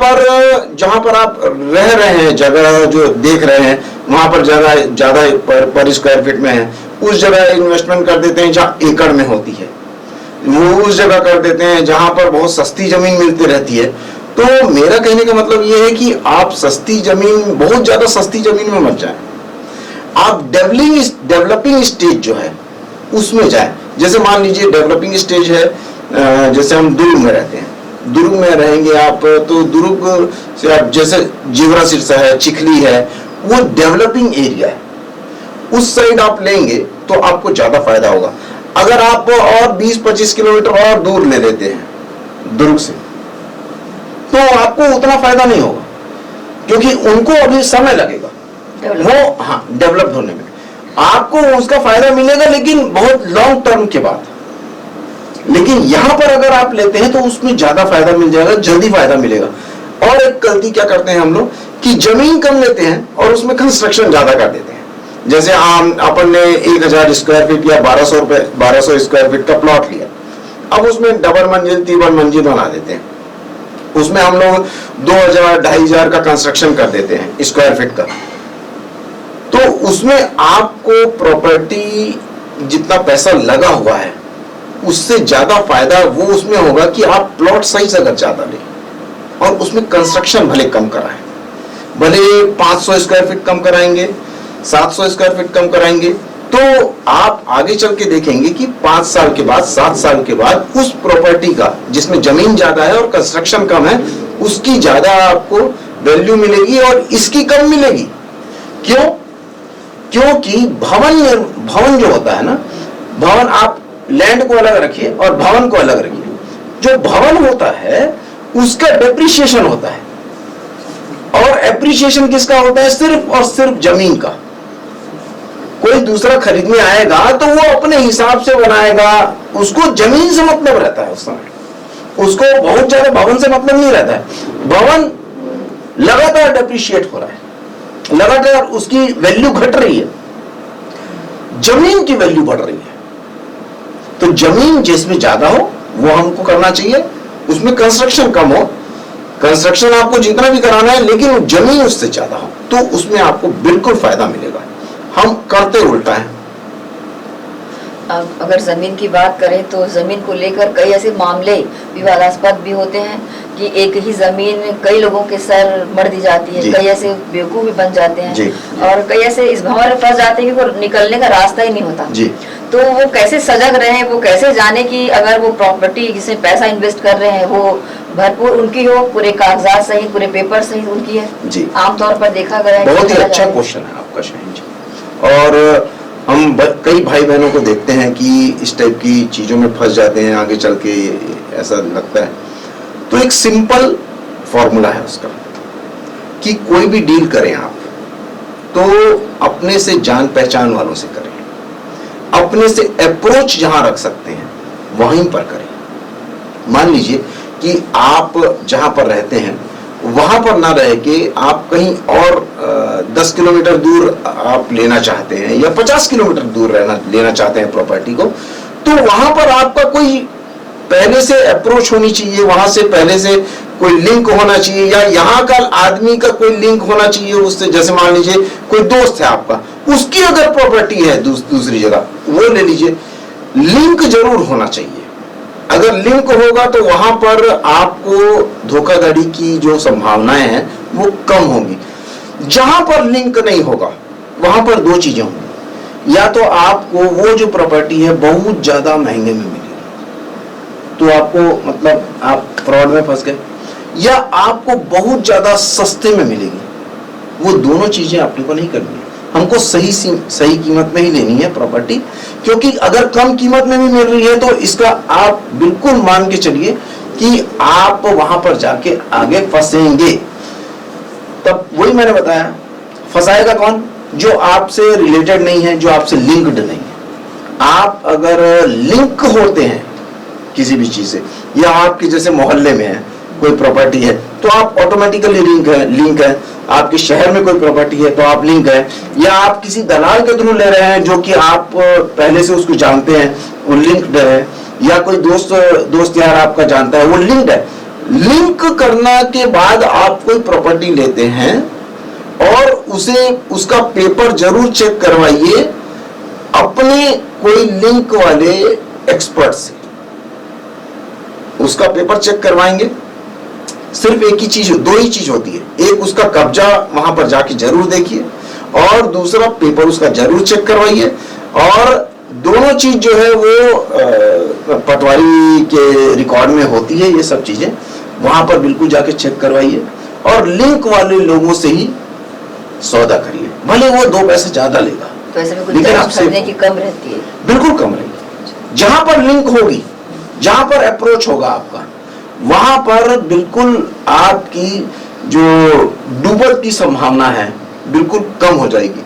पर आप रह रहे हैं, जगह जो देख रहे हैं वहां पर जगह ज्यादा पर स्क्वायर फीट में है, उस जगह इन्वेस्टमेंट कर देते हैं जहां एकड़ में होती है। वो उस जगह कर देते हैं जहां पर बहुत सस्ती जमीन मिलती रहती है। तो मेरा कहने का मतलब ये है कि आप सस्ती जमीन, बहुत ज्यादा सस्ती जमीन में मत जाएं, आप डेवलपिंग स्टेज जो है उसमें जाएं। जैसे मान लीजिए डेवलपिंग स्टेज है, जैसे हम दुर्ग में रहते हैं, दुर्ग में रहेंगे आप तो दुर्ग से आप जैसे जिवरा सिरसा है, चिखली है, वो डेवलपिंग एरिया है, उस साइड आप लेंगे तो आपको ज्यादा फायदा होगा। अगर आप और 20-25 किलोमीटर और दूर ले लेते हैं दुर्ग से तो आपको उतना फायदा नहीं होगा, क्योंकि उनको अभी समय लगेगा वो डेवलप होने में। आपको उसका फायदा मिलेगा लेकिन बहुत लॉन्ग टर्म के बाद। लेकिन यहां पर अगर आप लेते हैं तो उसमें ज्यादा फायदा मिल जाएगा, जल्दी फायदा मिलेगा। और एक गलती क्या करते हैं हम लोग कि जमीन कम लेते हैं और उसमें कंस्ट्रक्शन ज्यादा कर देते हैं। जैसे अपन ने 1000 स्क्वायर फीट या 1200 स्क्वायर फीट का प्लॉट लिया, अब उसमें डबल मंजिल 3 मंजिल बना देते हैं, उसमें हम लोग 2000-2500 का कंस्ट्रक्शन कर देते हैं स्क्वायर फीट का। तो उसमें आपको प्रॉपर्टी जितना पैसा लगा हुआ है उससे ज्यादा फायदा वो उसमें होगा कि आप प्लॉट साइज अगर ज्यादा लें और उसमें कंस्ट्रक्शन भले कम कराएं। भले 500 स्क्वायर फीट कम कराएंगे, 700 स्क्वायर फीट कम कराएंगे, तो आप आगे चल के देखेंगे कि 5 साल के बाद, 7 साल के बाद उस प्रॉपर्टी का जिसमें जमीन ज्यादा है और कंस्ट्रक्शन कम है, उसकी ज्यादा आपको वैल्यू मिलेगी और इसकी कम मिलेगी। क्यों? क्योंकि भवन जो होता है ना, भवन आप लैंड को अलग रखिए और भवन को अलग रखिए। जो भवन होता है उसका डेप्रिसिएशन होता है, और एप्रिसिएशन किसका होता है? सिर्फ और सिर्फ जमीन का। कोई दूसरा खरीदने आएगा तो वो अपने हिसाब से बनाएगा, उसको जमीन से मतलब रहता है उस समय, उसको बहुत ज्यादा भवन से मतलब नहीं रहता है। भवन लगातार डेप्रिशिएट हो रहा है, लगातार उसकी वैल्यू घट रही है, जमीन की वैल्यू बढ़ रही है। तो जमीन जिसमें ज्यादा हो वो हमको करना चाहिए, उसमें कंस्ट्रक्शन कम हो, कंस्ट्रक्शन आपको जितना भी कराना है लेकिन जमीन उससे ज्यादा हो, तो उसमें आपको बिल्कुल फायदा मिलेगा। हम करते उल्टा है। अगर जमीन की बात करें तो जमीन को लेकर कई ऐसे मामले विवादास्पद भी होते हैं कि एक ही जमीन कई लोगों के सर मर दी जाती है, कई ऐसे बेवकूफ भी बन जाते हैं और कई ऐसे इस भंवर में फंस जाते हैं कि वो निकलने का रास्ता ही नहीं होता। तो वो कैसे सजग रहे, वो कैसे जाने कि अगर वो प्रॉपर्टी जिसमें पैसा इन्वेस्ट कर रहे हैं वो भरपूर उनकी हो, पूरे कागजात सही, पूरे पेपर सही उनकी है। आमतौर पर देखा गया है। बहुत ही अच्छा क्वेश्चन है आपका शाहीन जी। और हम कई भाई बहनों को देखते हैं कि इस टाइप की चीजों में फंस जाते हैं, आगे चल के ऐसा लगता है। तो एक सिंपल फॉर्मूला है उसका कि कोई भी डील करें आप तो अपने से जान पहचान वालों से करें, अपने से अप्रोच जहां रख सकते हैं वहीं पर करें। मान लीजिए कि आप जहां पर रहते हैं वहां पर ना रह के आप कहीं और 10 किलोमीटर दूर आप लेना चाहते हैं या 50 किलोमीटर दूर लेना चाहते हैं प्रॉपर्टी को, तो वहां पर आपका कोई पहले से अप्रोच होनी चाहिए, वहां से पहले से कोई लिंक होना चाहिए, या यहाँ का आदमी का कोई लिंक होना चाहिए उससे। जैसे मान लीजिए कोई दोस्त है आपका, उसकी अगर प्रॉपर्टी है दूसरी जगह, वो ले लीजिए। लिंक जरूर होना चाहिए। अगर लिंक होगा तो वहां पर आपको धोखाधड़ी की जो संभावनाएं हैं वो कम होंगी। जहां पर लिंक नहीं होगा वहां पर दो चीजें होंगी, या तो आपको वो जो प्रॉपर्टी है बहुत ज्यादा महंगे में मिलेगी, तो आपको मतलब आप फ्रॉड में फंस गए, या आपको बहुत ज्यादा सस्ते में मिलेगी। वो दोनों चीजें आपने को नहीं करनी है। हमको सही कीमत में ही लेनी है प्रॉपर्टी, क्योंकि अगर कम कीमत में भी मिल रही है तो इसका आप बिल्कुल मान के चलिए कि आप वहां पर जाके आगे फंसेंगे। तब वही मैंने बताया, फंसाएगा कौन? जो आपसे रिलेटेड नहीं है, जो आपसे लिंक्ड नहीं है। आप अगर लिंक होते हैं किसी भी चीज से, या आपके जैसे मोहल्ले में है कोई प्रॉपर्टी है तो आप ऑटोमेटिकली लिंक है। आपके शहर में कोई प्रॉपर्टी है तो आप लिंक है, या आप किसी दलाल के थ्रू ले रहे हैं जो कि आप पहले से उसको जानते हैं, वो लिंक्ड है, या कोई दोस्त यार आपका जानता है, वो लिंक्ड है। लिंक करना के बाद आप कोई प्रॉपर्टी लेते हैं और उसका पेपर जरूर चेक करवाइए अपने कोई लिंक वाले एक्सपर्ट से। उसका पेपर चेक करवाएंगे, सिर्फ एक ही चीज, दो ही चीज होती है। एक उसका कब्जा वहां पर जाके जरूर देखिए, और दूसरा पेपर उसका जरूर चेक करवाइए। और दोनों चीज जो है वो पटवारी के रिकॉर्ड में होती है, ये सब चीजें वहां पर बिल्कुल जाके चेक करवाइए, और लिंक वाले लोगों से ही सौदा करिए, भले वो 2 पैसे ज्यादा लेगा, तो ऐसे में कुछ लेकिन आप खरीदने की कम रहती है, बिल्कुल कम रहेगी। जहां पर लिंक होगी, जहां पर अप्रोच होगा आपका, वहां पर बिल्कुल आपकी जो डूबत की संभावना है बिल्कुल कम हो जाएगी,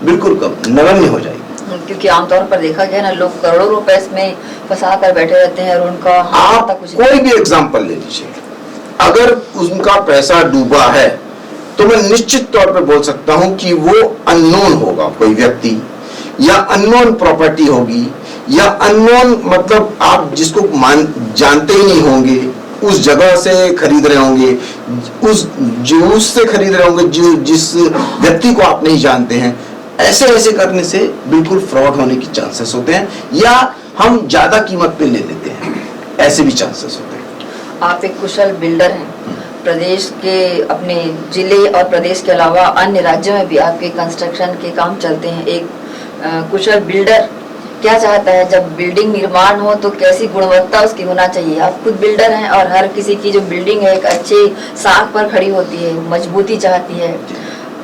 बिल्कुल कम, नगण्य हो जाएगी। क्योंकि आमतौर पर देखा गया ना, लोग करोड़ों रुपए इसमें फंसा कर बैठे रहते हैं और उनका आप कोई भी एग्जाम्पल ले लीजिए, अगर उनका पैसा डूबा है तो मैं निश्चित तौर पे बोल सकता हूं कि वो अननोन होगा, कोई व्यक्ति, या अननोन प्रॉपर्टी होगी, या अननोन मतलब आप जिसको जानते ही नहीं होंगे, उस जगह से खरीद रहे होंगे, उस जूस से खरीद रहे होंगे जिस व्यक्ति को आप नहीं जानते हैं। ऐसे करने से बिल्कुल फ्रॉड होने की चांसेस होते हैं, या हम ज्यादा कीमत पे ले लेते हैं, ऐसे भी चांसेस होते हैं। आप एक कुशल बिल्डर हैं, प्रदेश के अपने जिले और प्रदेश के अलावा अन्य राज्यों में भी आपके कंस्ट्रक्शन के काम चलते हैं। एक कुशल बिल्डर क्या चाहता है, जब बिल्डिंग निर्माण हो तो कैसी गुणवत्ता उसकी होना चाहिए। आप खुद बिल्डर हैं और हर किसी की जो बिल्डिंग है एक अच्छी साख पर खड़ी होती है, मजबूती चाहती है,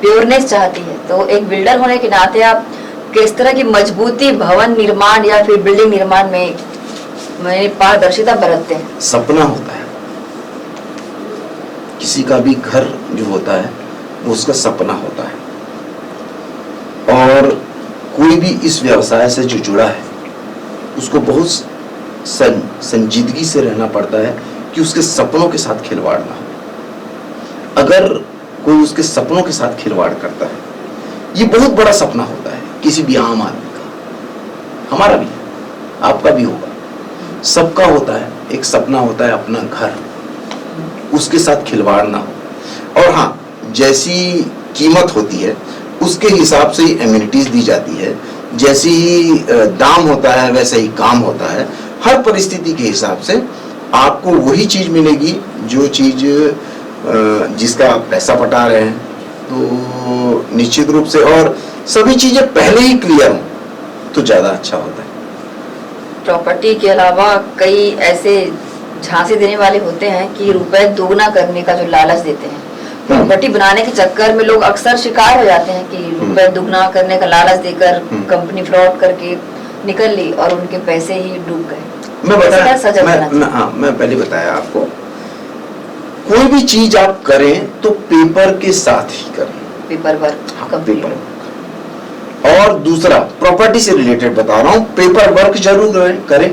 प्योरनेस चाहती है। तो एक बिल्डर होने के नाते आप किस तरह की मजबूती भवन निर्माण या फिर बिल्डिंग निर्माण में पारदर्शिता बरतते हैं? सपना होता है, किसी का भी घर जो होता है वो उसका सपना होता है। और कोई भी इस व्यवसाय से जो जुड़ा है उसको बहुत संजीदगी से रहना पड़ता है कि उसके सपनों के साथ खिलवाड़ ना हो। अगर कोई उसके सपनों के साथ खिलवाड़ करता है, ये बहुत बड़ा सपना होता है किसी भी आम आदमी का, हमारा भी, आपका भी होगा, सबका होता है। एक सपना होता है अपना घर, उसके साथ खिलवाड़ ना हो। और हाँ, जैसी कीमत होती है उसके हिसाब से ही एमिनिटीज दी जाती है, जैसी ही दाम होता है वैसा ही काम होता है। हर परिस्थिति के हिसाब से आपको वही चीज मिलेगी जो चीज जिसका आप पैसा पटा रहे हैं। तो निश्चित रूप से, और सभी चीजें पहले ही क्लियर हो तो ज्यादा अच्छा होता है। प्रॉपर्टी के अलावा कई ऐसे झांसे देने वाले होते हैं कि रुपए दोगुना करने का जो लालच देते हैं। प्रॉपर्टी बनाने के चक्कर में लोग अक्सर शिकार हो जाते हैं कि रुपए दुगना करने का लालच देकर कंपनी फ्रॉड करके निकल ली और उनके पैसे ही डूब गए। मैं पहले बताया आपको, कोई भी चीज आप करें तो पेपर के साथ ही करें, पेपर वर्क। हाँ, पेपर वर्क। और दूसरा, प्रॉपर्टी से रिलेटेड बता रहा हूँ, पेपर वर्क जरूर करें।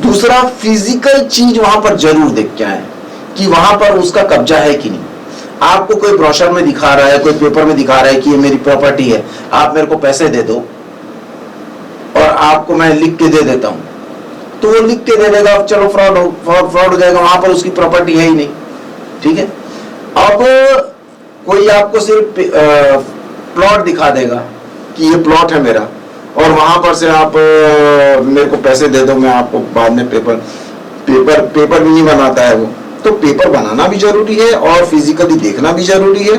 दूसरा, फिजिकल चीज वहां पर जरूर देख के आए कि वहां पर उसका कब्जा है कि नहीं। आपको कोई ब्रोशर में दिखा रहा है, कोई पेपर में दिखा रहा है कि ये मेरी प्रॉपर्टी है, आप मेरे को पैसे दे दो और आपको मैं लिख के दे देता हूं, तो वो लिख के दे देगा, चलो फ्रॉड हो जाएगा, वहां पर उसकी प्रॉपर्टी है ही नहीं। ठीक है। अब कोई आपको सिर्फ प्लॉट दिखा देगा कि ये प्लॉट है मेरा, और वहां पर से आप मेरे को पैसे दे दो, मैं आपको बाद में पेपर भी नहीं बनाता है वो। तो पेपर बनाना भी जरूरी है और फिजिकली देखना भी जरूरी है।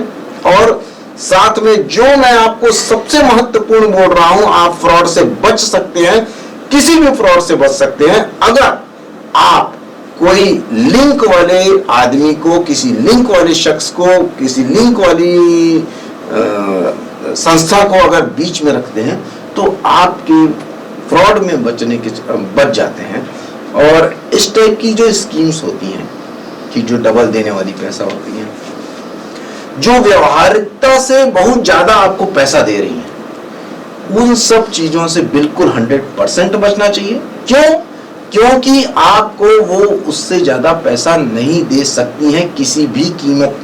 और साथ में जो मैं आपको सबसे महत्वपूर्ण बोल रहा हूं, आप फ्रॉड से बच सकते हैं, किसी भी फ्रॉड से बच सकते हैं अगर आप कोई लिंक वाले आदमी को, किसी लिंक वाले शख्स को, किसी लिंक वाली संस्था को अगर बीच में रखते हैं तो आपके फ्रॉड में बच जाते हैं। और इस टाइप की जो स्कीम्स होती हैं कि जो डबल देने वाली पैसा होती हैं, जो व्यवहारिकता से बहुत ज्यादा आपको पैसा दे रही हैं, उन सब चीजों से बिल्कुल 100% बचना चाहिए। क्यों? क्योंकि आपको वो उससे ज्यादा पैसा नहीं दे सकती हैं, किसी भी कीमत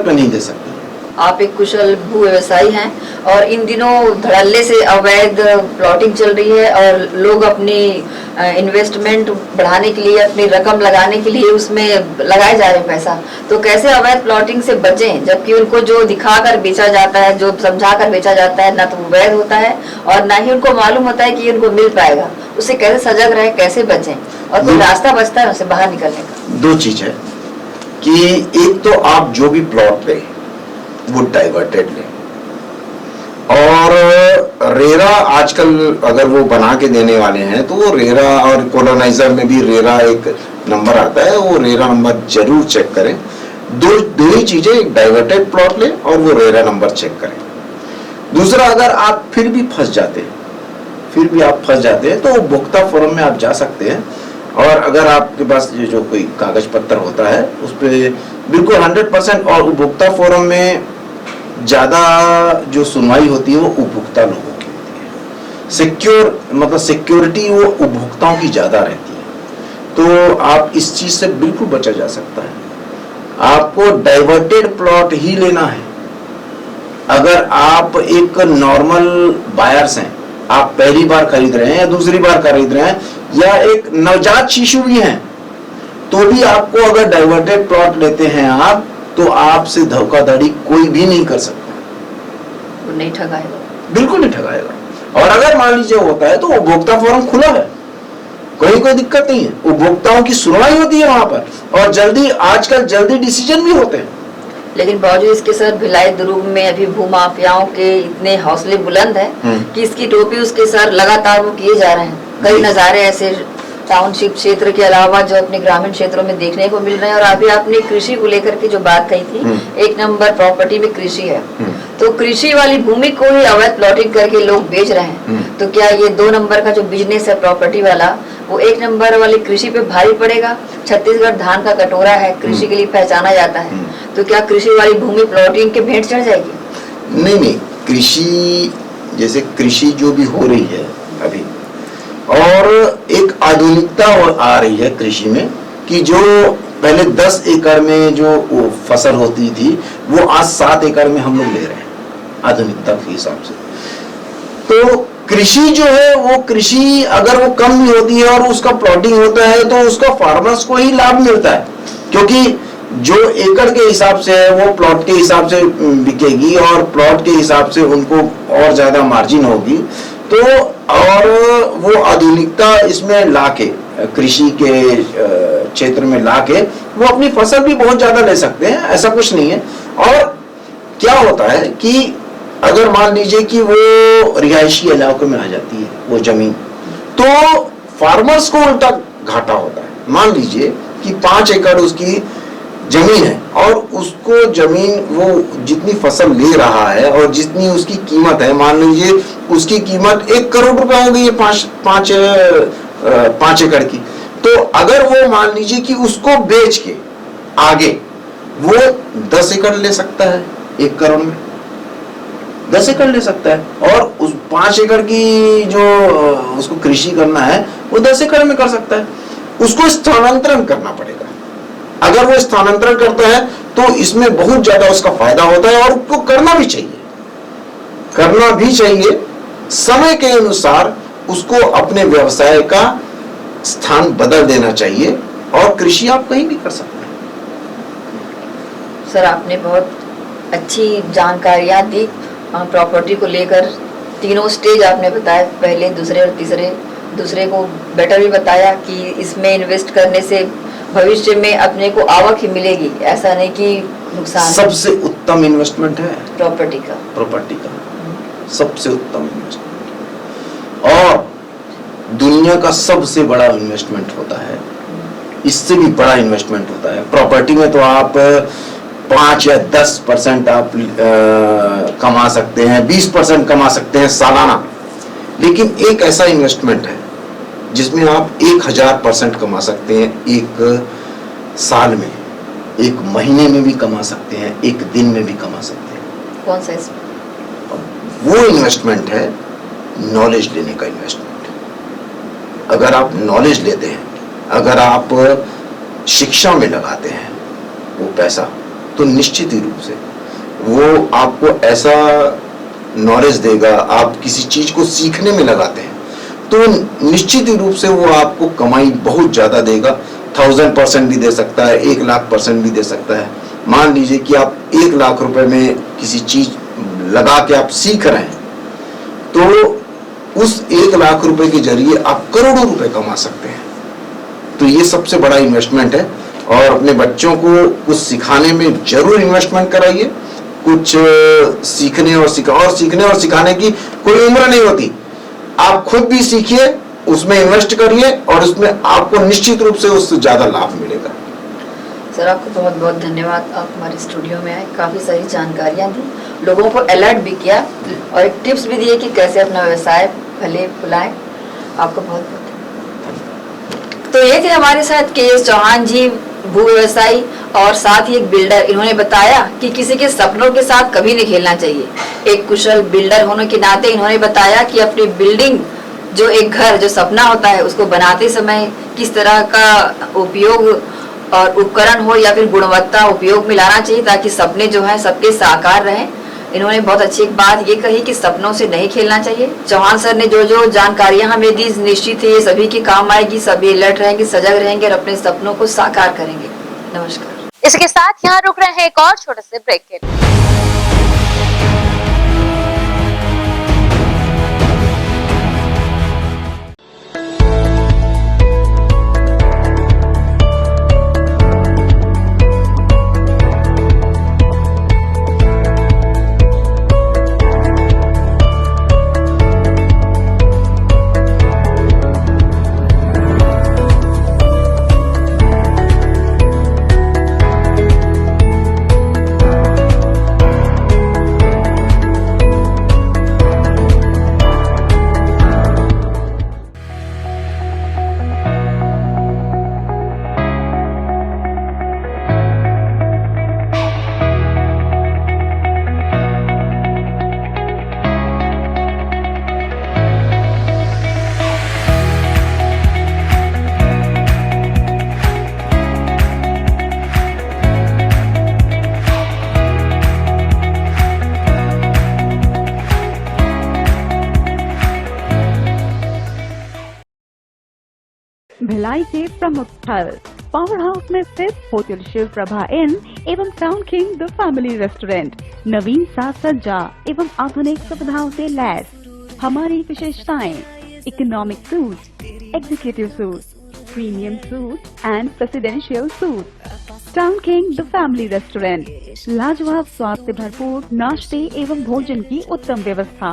पे नहीं दे सकती। आप एक कुशल भू व्यवसायी हैं और इन दिनों धड़ल्ले से अवैध प्लॉटिंग चल रही है और लोग अपनी इन्वेस्टमेंट बढ़ाने के लिए, अपनी रकम लगाने के लिए उसमें लगाए जा रहे हैं पैसा। तो कैसे अवैध प्लॉटिंग से बचें, जबकि उनको जो दिखाकर बेचा जाता है, जो समझाकर बेचा जाता है, ना तो वैध होता है और ना ही उनको मालूम होता है कि उनको मिल पाएगा। उससे कैसे सजग रहे, कैसे बचें, और कोई रास्ता बचता है उससे बाहर निकलने का? दो चीज है कि एक तो आप जो भी प्लॉट ले वो डाइवर्टेड ले, और रेरा आजकल अगर वो बना के देने वाले हैं तो वो रेरा, और कॉलोनाइजर में भी रेरा एक नंबर आता है, वो रेरा नंबर जरूर चेक करें। दो ही चीजें, एक डाइवर्टेड प्लॉट ले और वो रेरा नंबर चेक करें। दूसरा, अगर आप फिर भी फंस जाते हैं तो उपभोक्ता फोरम में आप जा सकते हैं, और अगर आपके पास ये जो कोई कागज पत्र होता है उस पर बिल्कुल 100%, और उपभोक्ता फोरम में ज्यादा जो सुनवाई होती है वो उपभोक्ता लोगों की होती है। सिक्योरिटी वो उपभोक्ताओं की ज्यादा रहती है। तो आप इस चीज से बिल्कुल बचा जा सकता है। आपको डाइवर्टेड प्लॉट ही लेना है। अगर आप एक नॉर्मल बायर्स हैं, आप पहली बार खरीद रहे हैं या दूसरी बार खरीद रहे हैं, या एक नवजात शिशु भी हैं, तो भी आपको अगर डाइवर्टेड प्लॉट लेते हैं आप, तो आपसे धोखाधड़ी कोई भी नहीं कर सकता, वो नहीं ठगाएगा, बिल्कुल नहीं ठगाएगा। और अगर मान लीजिए होता है तो उपभोक्ता फोरम खुला है, कोई दिक्कत नहीं है, उपभोक्ताओं की सुनवाई होती है वहां पर, और जल्दी आजकल जल्दी डिसीजन भी होते हैं। लेकिन बावजूद इसके सर भिलाई दुर्ग में अभी भूमाफियाओं के इतने हौसले बुलंद हैं कि इसकी टोपी उसके सर लगातार वो किए जा रहे हैं। कई नज़ारे ऐसे टाउनशिप क्षेत्र के अलावा जो अपने ग्रामीण क्षेत्रों में देखने को मिल रहे हैं। और अभी आपने कृषि को लेकर के जो बात कही थी, 1 नंबर प्रॉपर्टी में कृषि है, तो कृषि वाली भूमि को ही अवैध प्लॉटिंग करके लोग बेच रहे हैं। तो क्या ये 2 नंबर का जो बिजनेस है प्रॉपर्टी वाला, वो 1 नंबर वाली कृषि पे भारी पड़ेगा? छत्तीसगढ़ धान का कटोरा है, कृषि के लिए पहचाना जाता है, तो क्या कृषि वाली भूमि प्लॉटिंग के भेंट चढ़ जाएगी? नहीं, कृषि जैसे कृषि जो भी हो रही है अभी, और एक आधुनिकता आ रही है कृषि में कि जो पहले 10 एकड़ में जो वो फसल होती थी वो आज 7 एकड़ में हम लोग ले रहे हैं आधुनिकता के हिसाब से। तो कृषि जो है वो कृषि अगर वो कम भी होती है और उसका प्लॉटिंग होता है तो उसका फार्मर्स को ही लाभ मिलता है, क्योंकि जो एकड़ के हिसाब से है वो प्लॉट के हिसाब से बिकेगी और प्लॉट के हिसाब से उनको और ज्यादा मार्जिन होगी। तो और वो आधुनिकता इसमें लाके कृषि के क्षेत्र में लाके वो अपनी फसल भी बहुत ज्यादा ले सकते हैं, ऐसा कुछ नहीं है। और क्या होता है कि अगर मान लीजिए कि वो रिहायशी इलाकों में आ जाती है वो जमीन, तो फार्मर्स को उल्टा घाटा होता है। मान लीजिए कि 5 एकड़ उसकी जमीन है और उसको जमीन वो जितनी फसल ले रहा है और जितनी उसकी कीमत है, मान लीजिए उसकी कीमत 1 करोड़ रुपए हो गई है 5 एकड़ की, तो अगर वो मान लीजिए कि उसको बेच के आगे वो 10 एकड़ ले सकता है 1 करोड़ में, 10 एकड़ ले सकता है। और उस 5 एकड़ की जो उसको कृषि करना है वो 10 एकड़ में कर सकता है। उसको स्थानांतरण करना पड़ेगा। अगर वो स्थानांतरण करता है तो इसमें बहुत ज्यादा उसका फायदा होता है और उसको करना भी चाहिए। समय के अनुसार उसको अपने व्यवसाय का स्थान बदल देना चाहिए और कृषि आप कहीं भी कर सकते हैं। सर, आपने बहुत अच्छी जानकारियां दी प्रॉपर्टी को लेकर। तीनों स्टेज आपने बताया, पहले, दूसरे और तीसरे। दूसरे को बेटर भी बताया कि इसमें इन्वेस्ट करने से भविष्य में अपने को आवक ही मिलेगी, ऐसा नहीं कि नुकसान। सबसे उत्तम इन्वेस्टमेंट है प्रॉपर्टी का सबसे उत्तम इन्वेस्टमेंट और दुनिया का सबसे बड़ा इन्वेस्टमेंट होता है। इससे भी बड़ा इन्वेस्टमेंट होता है प्रॉपर्टी में। तो आप 5 या 10% आप कमा सकते हैं, 20% कमा सकते हैं सालाना। लेकिन एक ऐसा इन्वेस्टमेंट है जिसमें आप 1000% कमा सकते हैं, 1 साल में, 1 महीने में भी कमा सकते हैं, 1 दिन में भी कमा सकते हैं। कौन सा इसमें? वो इन्वेस्टमेंट है नॉलेज लेने का इन्वेस्टमेंट। अगर आप नॉलेज लेते हैं, अगर आप शिक्षा में लगाते हैं वो पैसा, तो निश्चित ही रूप से वो आपको ऐसा नॉलेज देगा। आप किसी चीज को सीखने में लगाते हैं तो निश्चित ही रूप से वो आपको कमाई बहुत ज्यादा देगा। 1000% भी दे सकता है, 1,00,000% भी दे सकता है। मान लीजिए कि आप 1,00,000 रुपए में किसी चीज लगा के आप सीख रहे हैं, तो उस 1,00,000 रुपए के जरिए आप करोड़ों रुपए कमा सकते हैं। तो ये सबसे बड़ा इन्वेस्टमेंट है। और अपने बच्चों को कुछ सिखाने में जरूर इन्वेस्टमेंट कराइए। कुछ सीखने और सिखाने की कोई उम्र नहीं होती। आप खुद भी सीखिए, उसमें इन्वेस्ट करिए और उसमें आपको निश्चित रूप से उससे ज्यादा लाभ मिलेगा। सर, आपको बहुत बहुत धन्यवाद। आप हमारे स्टूडियो में आए, काफ़ी सारी जानकारियाँ दी, लोगों को अलर्ट भी किया और एक टिप्स भी दिए कि कैसे अपना व्यवसाय फले फुलाएं। आपको बहुत बहुत धन्यवाद। तो ये थे हमारे साथ KS चौहान जी, भू व्यवसायी और साथ ही एक बिल्डर। इन्होंने बताया कि किसी के सपनों के साथ कभी नहीं खेलना चाहिए। एक कुशल बिल्डर होने के नाते इन्होंने बताया कि अपनी बिल्डिंग, जो एक घर, जो सपना होता है, उसको बनाते समय किस तरह का उपयोग और उपकरण हो या फिर गुणवत्ता उपयोग में लाना चाहिए ताकि सपने जो हैं सबके साकार रहें। इन्होंने बहुत अच्छी एक बात ये कही कि सपनों से नहीं खेलना चाहिए। चौहान सर ने जो जो जानकारियां हमें दी, निश्चित है ये सभी के काम आएगी। सभी अलर्ट रहेंगे, सजग रहेंगे और अपने सपनों को साकार करेंगे। नमस्कार। इसके साथ यहाँ रुक रहे हैं एक और छोटे से ब्रेक के लिए। भिलाई के प्रमुख स्थल पावर हाउस में स्थित होटल शिव प्रभा इन एवं town king the family restaurant नवीन साज सज्जा एवं आधुनिक सुविधाओं से लैस। हमारी विशेषताएं economic suite, executive suite, premium suite and presidential suite. Town king the family restaurant, लाजवाब स्वाद से भरपूर नाश्ते एवं भोजन की उत्तम व्यवस्था।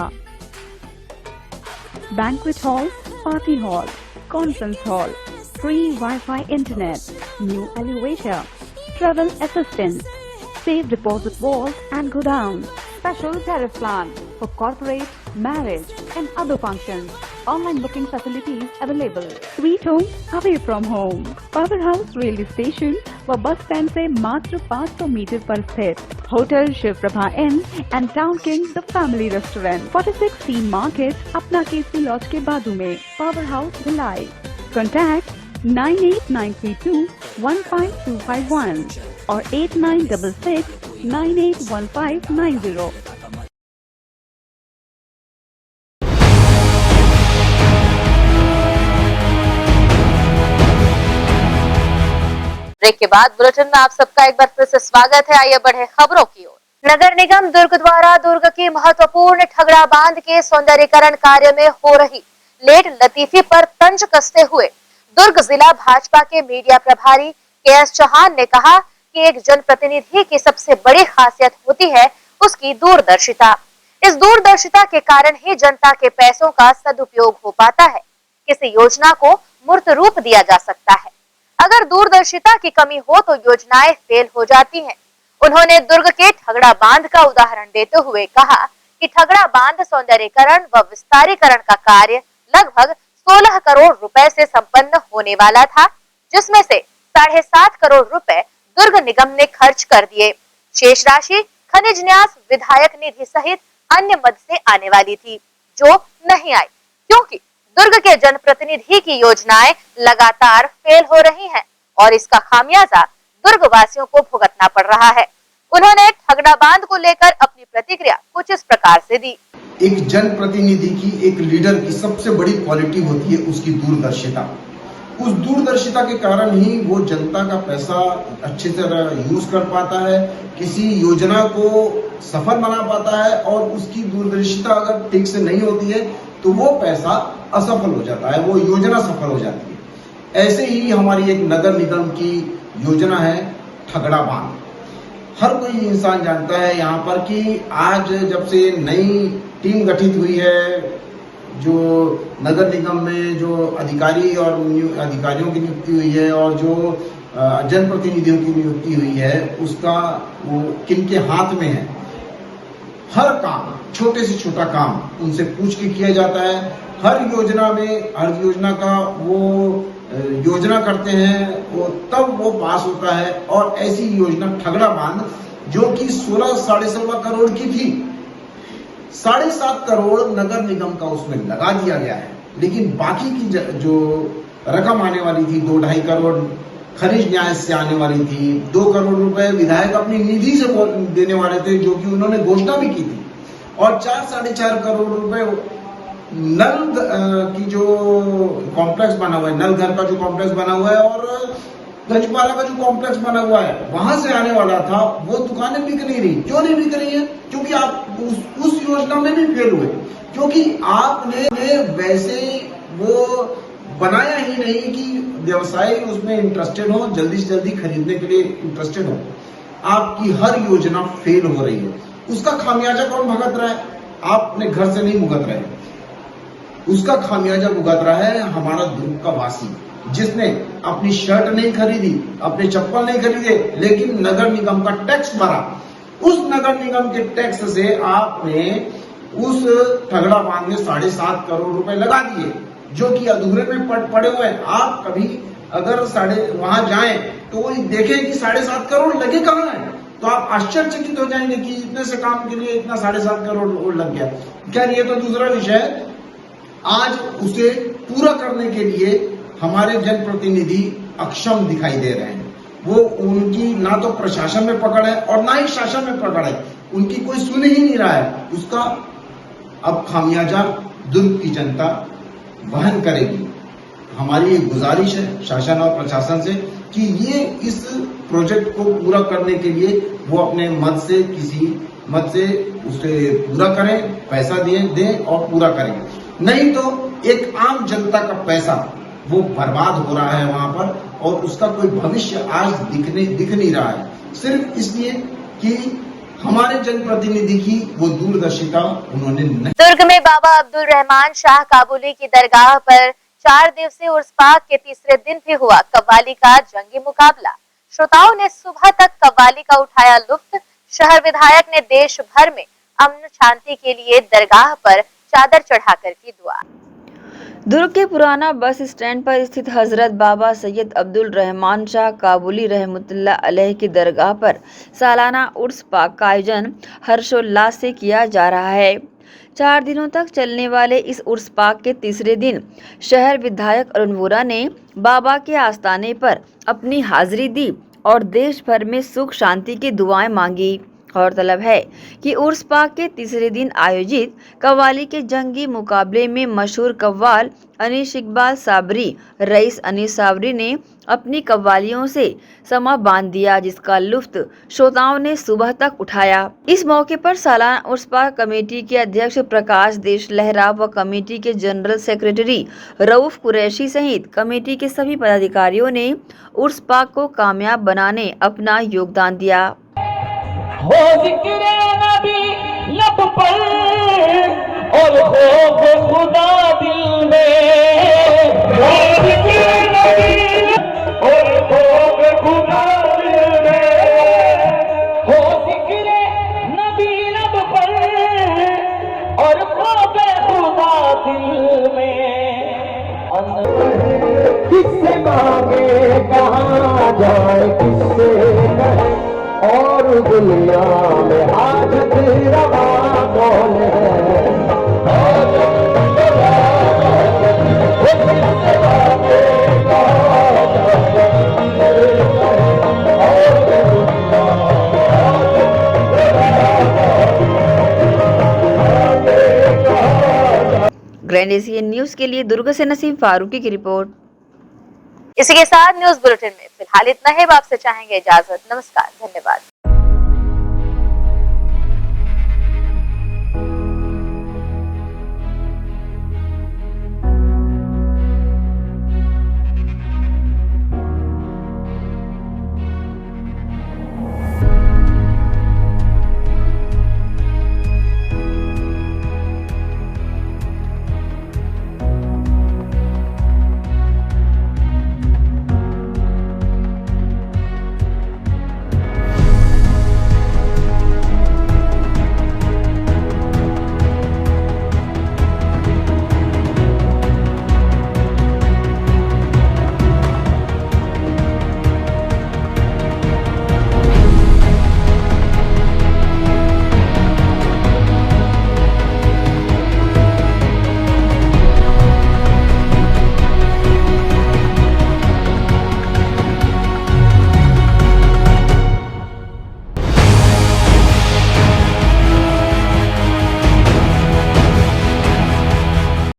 Banquet hall, party hall, conference hall, free Wi-Fi internet, new elevator, travel assistance, safe deposit vault and godown, special tariff plan for corporate, marriage and other functions. Online booking facilities available. Sweet home away from home. Power House railway station व bus stand से मात्र 500 metre पर स्थित hotel Shiv Prabha inn and town king the family restaurant 46 C market Apna Kesari laws के बाजू में। Power house Bhilai. Contact 98932 15251 और 8966 981590। Break के बाद बुलेटिन में आप सबका एक बार फिर से स्वागत है। आइए बढ़े खबरों की ओर। नगर निगम दुर्ग द्वारा दुर्ग की महत्वपूर्ण ठगड़ा बांध के सौंदर्यीकरण कार्य में हो रही लेट लतीफी पर तंज कसते हुए दुर्ग जिला भाजपा के मीडिया प्रभारी के.एस. चौहान ने कहा कि एक जनप्रतिनिधि की सबसे बड़ी खासियत होती है उसकी दूरदर्शिता। इस दूरदर्शिता के कारण ही जनता के पैसों का सदुपयोग हो पाता है। किसी योजना को मूर्त रूप दिया जा सकता है। अगर दूरदर्शिता की कमी हो तो योजनाएं फेल हो जाती हैं। उन्होंने दुर्ग के ठगड़ा बांध का उदाहरण देते हुए कहा कि ठगड़ा बांध सौंदर्यीकरण व विस्तारीकरण का कार्य लगभग 16 करोड़ रुपए से संपन्न होने वाला था, जिसमें से 7.5 करोड़ रुपए दुर्ग निगम ने खर्च कर दिए। शेष राशि खनिज न्यास विधायक निधि सहित अन्य मद से आने वाली थी, जो नहीं आई क्योंकि दुर्ग के जनप्रतिनिधि की योजनाएं लगातार फेल हो रही हैं और इसका खामियाजा दुर्ग वासियों को भुगतना पड़ रहा है। उन्होंने ठगड़ा बांध को लेकर अपनी प्रतिक्रिया कुछ इस प्रकार से दी। एक जनप्रतिनिधि की, एक लीडर की सबसे बड़ी क्वालिटी होती है उसकी दूरदर्शिता। उस दूरदर्शिता के कारण ही वो जनता का पैसा अच्छी तरह यूज कर पाता है, किसी योजना को सफल बना पाता है, और उसकी दूरदर्शिता अगर ठीक से नहीं होती है तो वो पैसा असफल हो जाता है, वो योजना सफल हो जाती है। ऐसे ही हमारी एक नगर निगम की योजना है ठगड़ा बांध। हर कोई इंसान जानता है यहाँ पर कि आज जब से नई टीम गठित हुई है, जो नगर निगम में जो अधिकारी और अधिकारियों की नियुक्ति हुई है और जो जनप्रतिनिधियों की नियुक्ति हुई है, उसका वो किनके हाथ में है। हर काम, छोटे से छोटा काम उनसे पूछ के किया जाता है। हर योजना में, हर योजना का वो योजना करते हैं, वो तब वो पास होता है। और ऐसी योजना ठगड़ा बांध जो कि 16.5 करोड़ की थी, 7.5 करोड़ नगर निगम का उसमें लगा दिया गया है, लेकिन बाकी की जो रकम आने वाली थी 2-2.5 करोड़ खनिज न्यास से आने वाली थी, 2 करोड़ रुपए विधायक अपनी निधि से देने वाले थे, जो कि उन्होंने घोषणा भी की थी, और 4-4.5 करोड़ रुपए नल की जो कॉम्प्लेक्स बना हुआ है, नल घर का जो कॉम्प्लेक्स बना हुआ है और गंजपारा का जो कॉम्प्लेक्स बना हुआ है, वहां से आने वाला था। वो दुकानें बिक नहीं रही। क्यों नहीं बिक रही है? क्योंकि आप उस योजना में भी फेल हुए, क्योंकि आपने वैसे वो बनाया ही नहीं कि व्यवसायी उसमें इंटरेस्टेड हो, जल्दी से जल्दी खरीदने के लिए इंटरेस्टेड हो। आपकी हर योजना फेल हो रही है। उसका खामियाजा कौन भुगत रहा है? आप अपने घर से नहीं भुगत रहे, उसका खामियाजा भुगत रहा है हमारा दुर्ग का वासी, जिसने अपनी शर्ट नहीं खरीदी, अपने चप्पल नहीं खरीदे, लेकिन नगर निगम का टैक्स भरा। उस नगर निगम के टैक्स से आपने उस ठगड़ा बांध में 7.5 करोड़ रुपए लगा दिए, जो कि अधूरे में पड़े हुए हैं। आप कभी अगर वहां जाएं तो देखें कि 7.5 करोड़ लगे कहाँ हैं, तो आप आश्चर्यचकित हो जाएंगे कि इतने से काम के लिए इतना 7.5 करोड़ लग गया। खैर, ये तो दूसरा विषय है। आज उसे पूरा करने के लिए हमारे जनप्रतिनिधि अक्षम दिखाई दे रहे हैं। वो उनकी ना तो प्रशासन में पकड़ है और ना ही शासन में पकड़ है, उनकी कोई सुन ही नहीं रहा है। उसका अब खामियाजा दुर्ग की जनता वहन करेगी। हमारी एक गुजारिश है शासन और प्रशासन से कि ये इस प्रोजेक्ट को पूरा करने के लिए वो अपने मत से उसे पूरा करें, पैसा दें और पूरा करें। नहीं तो एक आम जनता का पैसा वो बर्बाद हो रहा है वहां पर और उसका कोई भविष्य आज दिख नहीं रहा है, सिर्फ इसलिए कि हमारे जनप्रतिनिधि की वो दूरदर्शिता उन्होंने नहीं। दुर्ग में बाबा अब्दुल रहमान शाह काबुली की दरगाह पर 4 दिवसीय उर्स पाक के तीसरे दिन भी हुआ कव्वाली का जंगी मुकाबला। श्रोताओं ने सुबह तक कव्वाली का उठाया लुत्फ। शहर विधायक ने देश भर में अमन शांति के लिए दरगाह पर चादर चढ़ाकर की दुआ। दुर्ग के पुराना बस स्टैंड पर स्थित हजरत बाबा सैयद अब्दुल रहमान शाह काबुली रहमतुल्लाह अलैह की दरगाह पर सालाना उर्स पाक का आयोजन हर्षोल्लास से किया जा रहा है। 4 दिनों तक चलने वाले इस उर्स पाक के तीसरे दिन शहर विधायक अरुण वोरा ने बाबा के आस्थाने पर अपनी हाजिरी दी और देश भर में सुख शांति की दुआएं मांगी। गौरतलब है कि उर्स पाक के तीसरे दिन आयोजित कव्वाली के जंगी मुकाबले में मशहूर कव्वाल अनीस इकबाल साबरी रईस अनीस साबरी ने अपनी कव्वालियों से समा बांध दिया, जिसका लुत्फ श्रोताओं ने सुबह तक उठाया। इस मौके पर सालाना उर्स पाक कमेटी के अध्यक्ष प्रकाश देश लहरा व कमेटी के जनरल सेक्रेटरी रऊफ कुरैशी सहित कमेटी के सभी पदाधिकारियों ने उर्स पाक को कामयाब बनाने अपना योगदान दिया। हो जिक्र नबी लब पर और खौफ खुदा दिल में, हो जिक्र नबी और खौफ खुदा दिल में, हो जिक्र नबी लब पर और खौफ खुदा दिल में। किससे मांगे कहाँ जाए किससे कहे और दुनिया में हाजत रवा कौन है। ग्रैंड एशियन न्यूज के लिए दुर्ग से नसीम फारूकी की रिपोर्ट। इसी के साथ न्यूज बुलेटिन में फिलहाल इतना ही। आपसे चाहेंगे इजाजत। नमस्कार, धन्यवाद।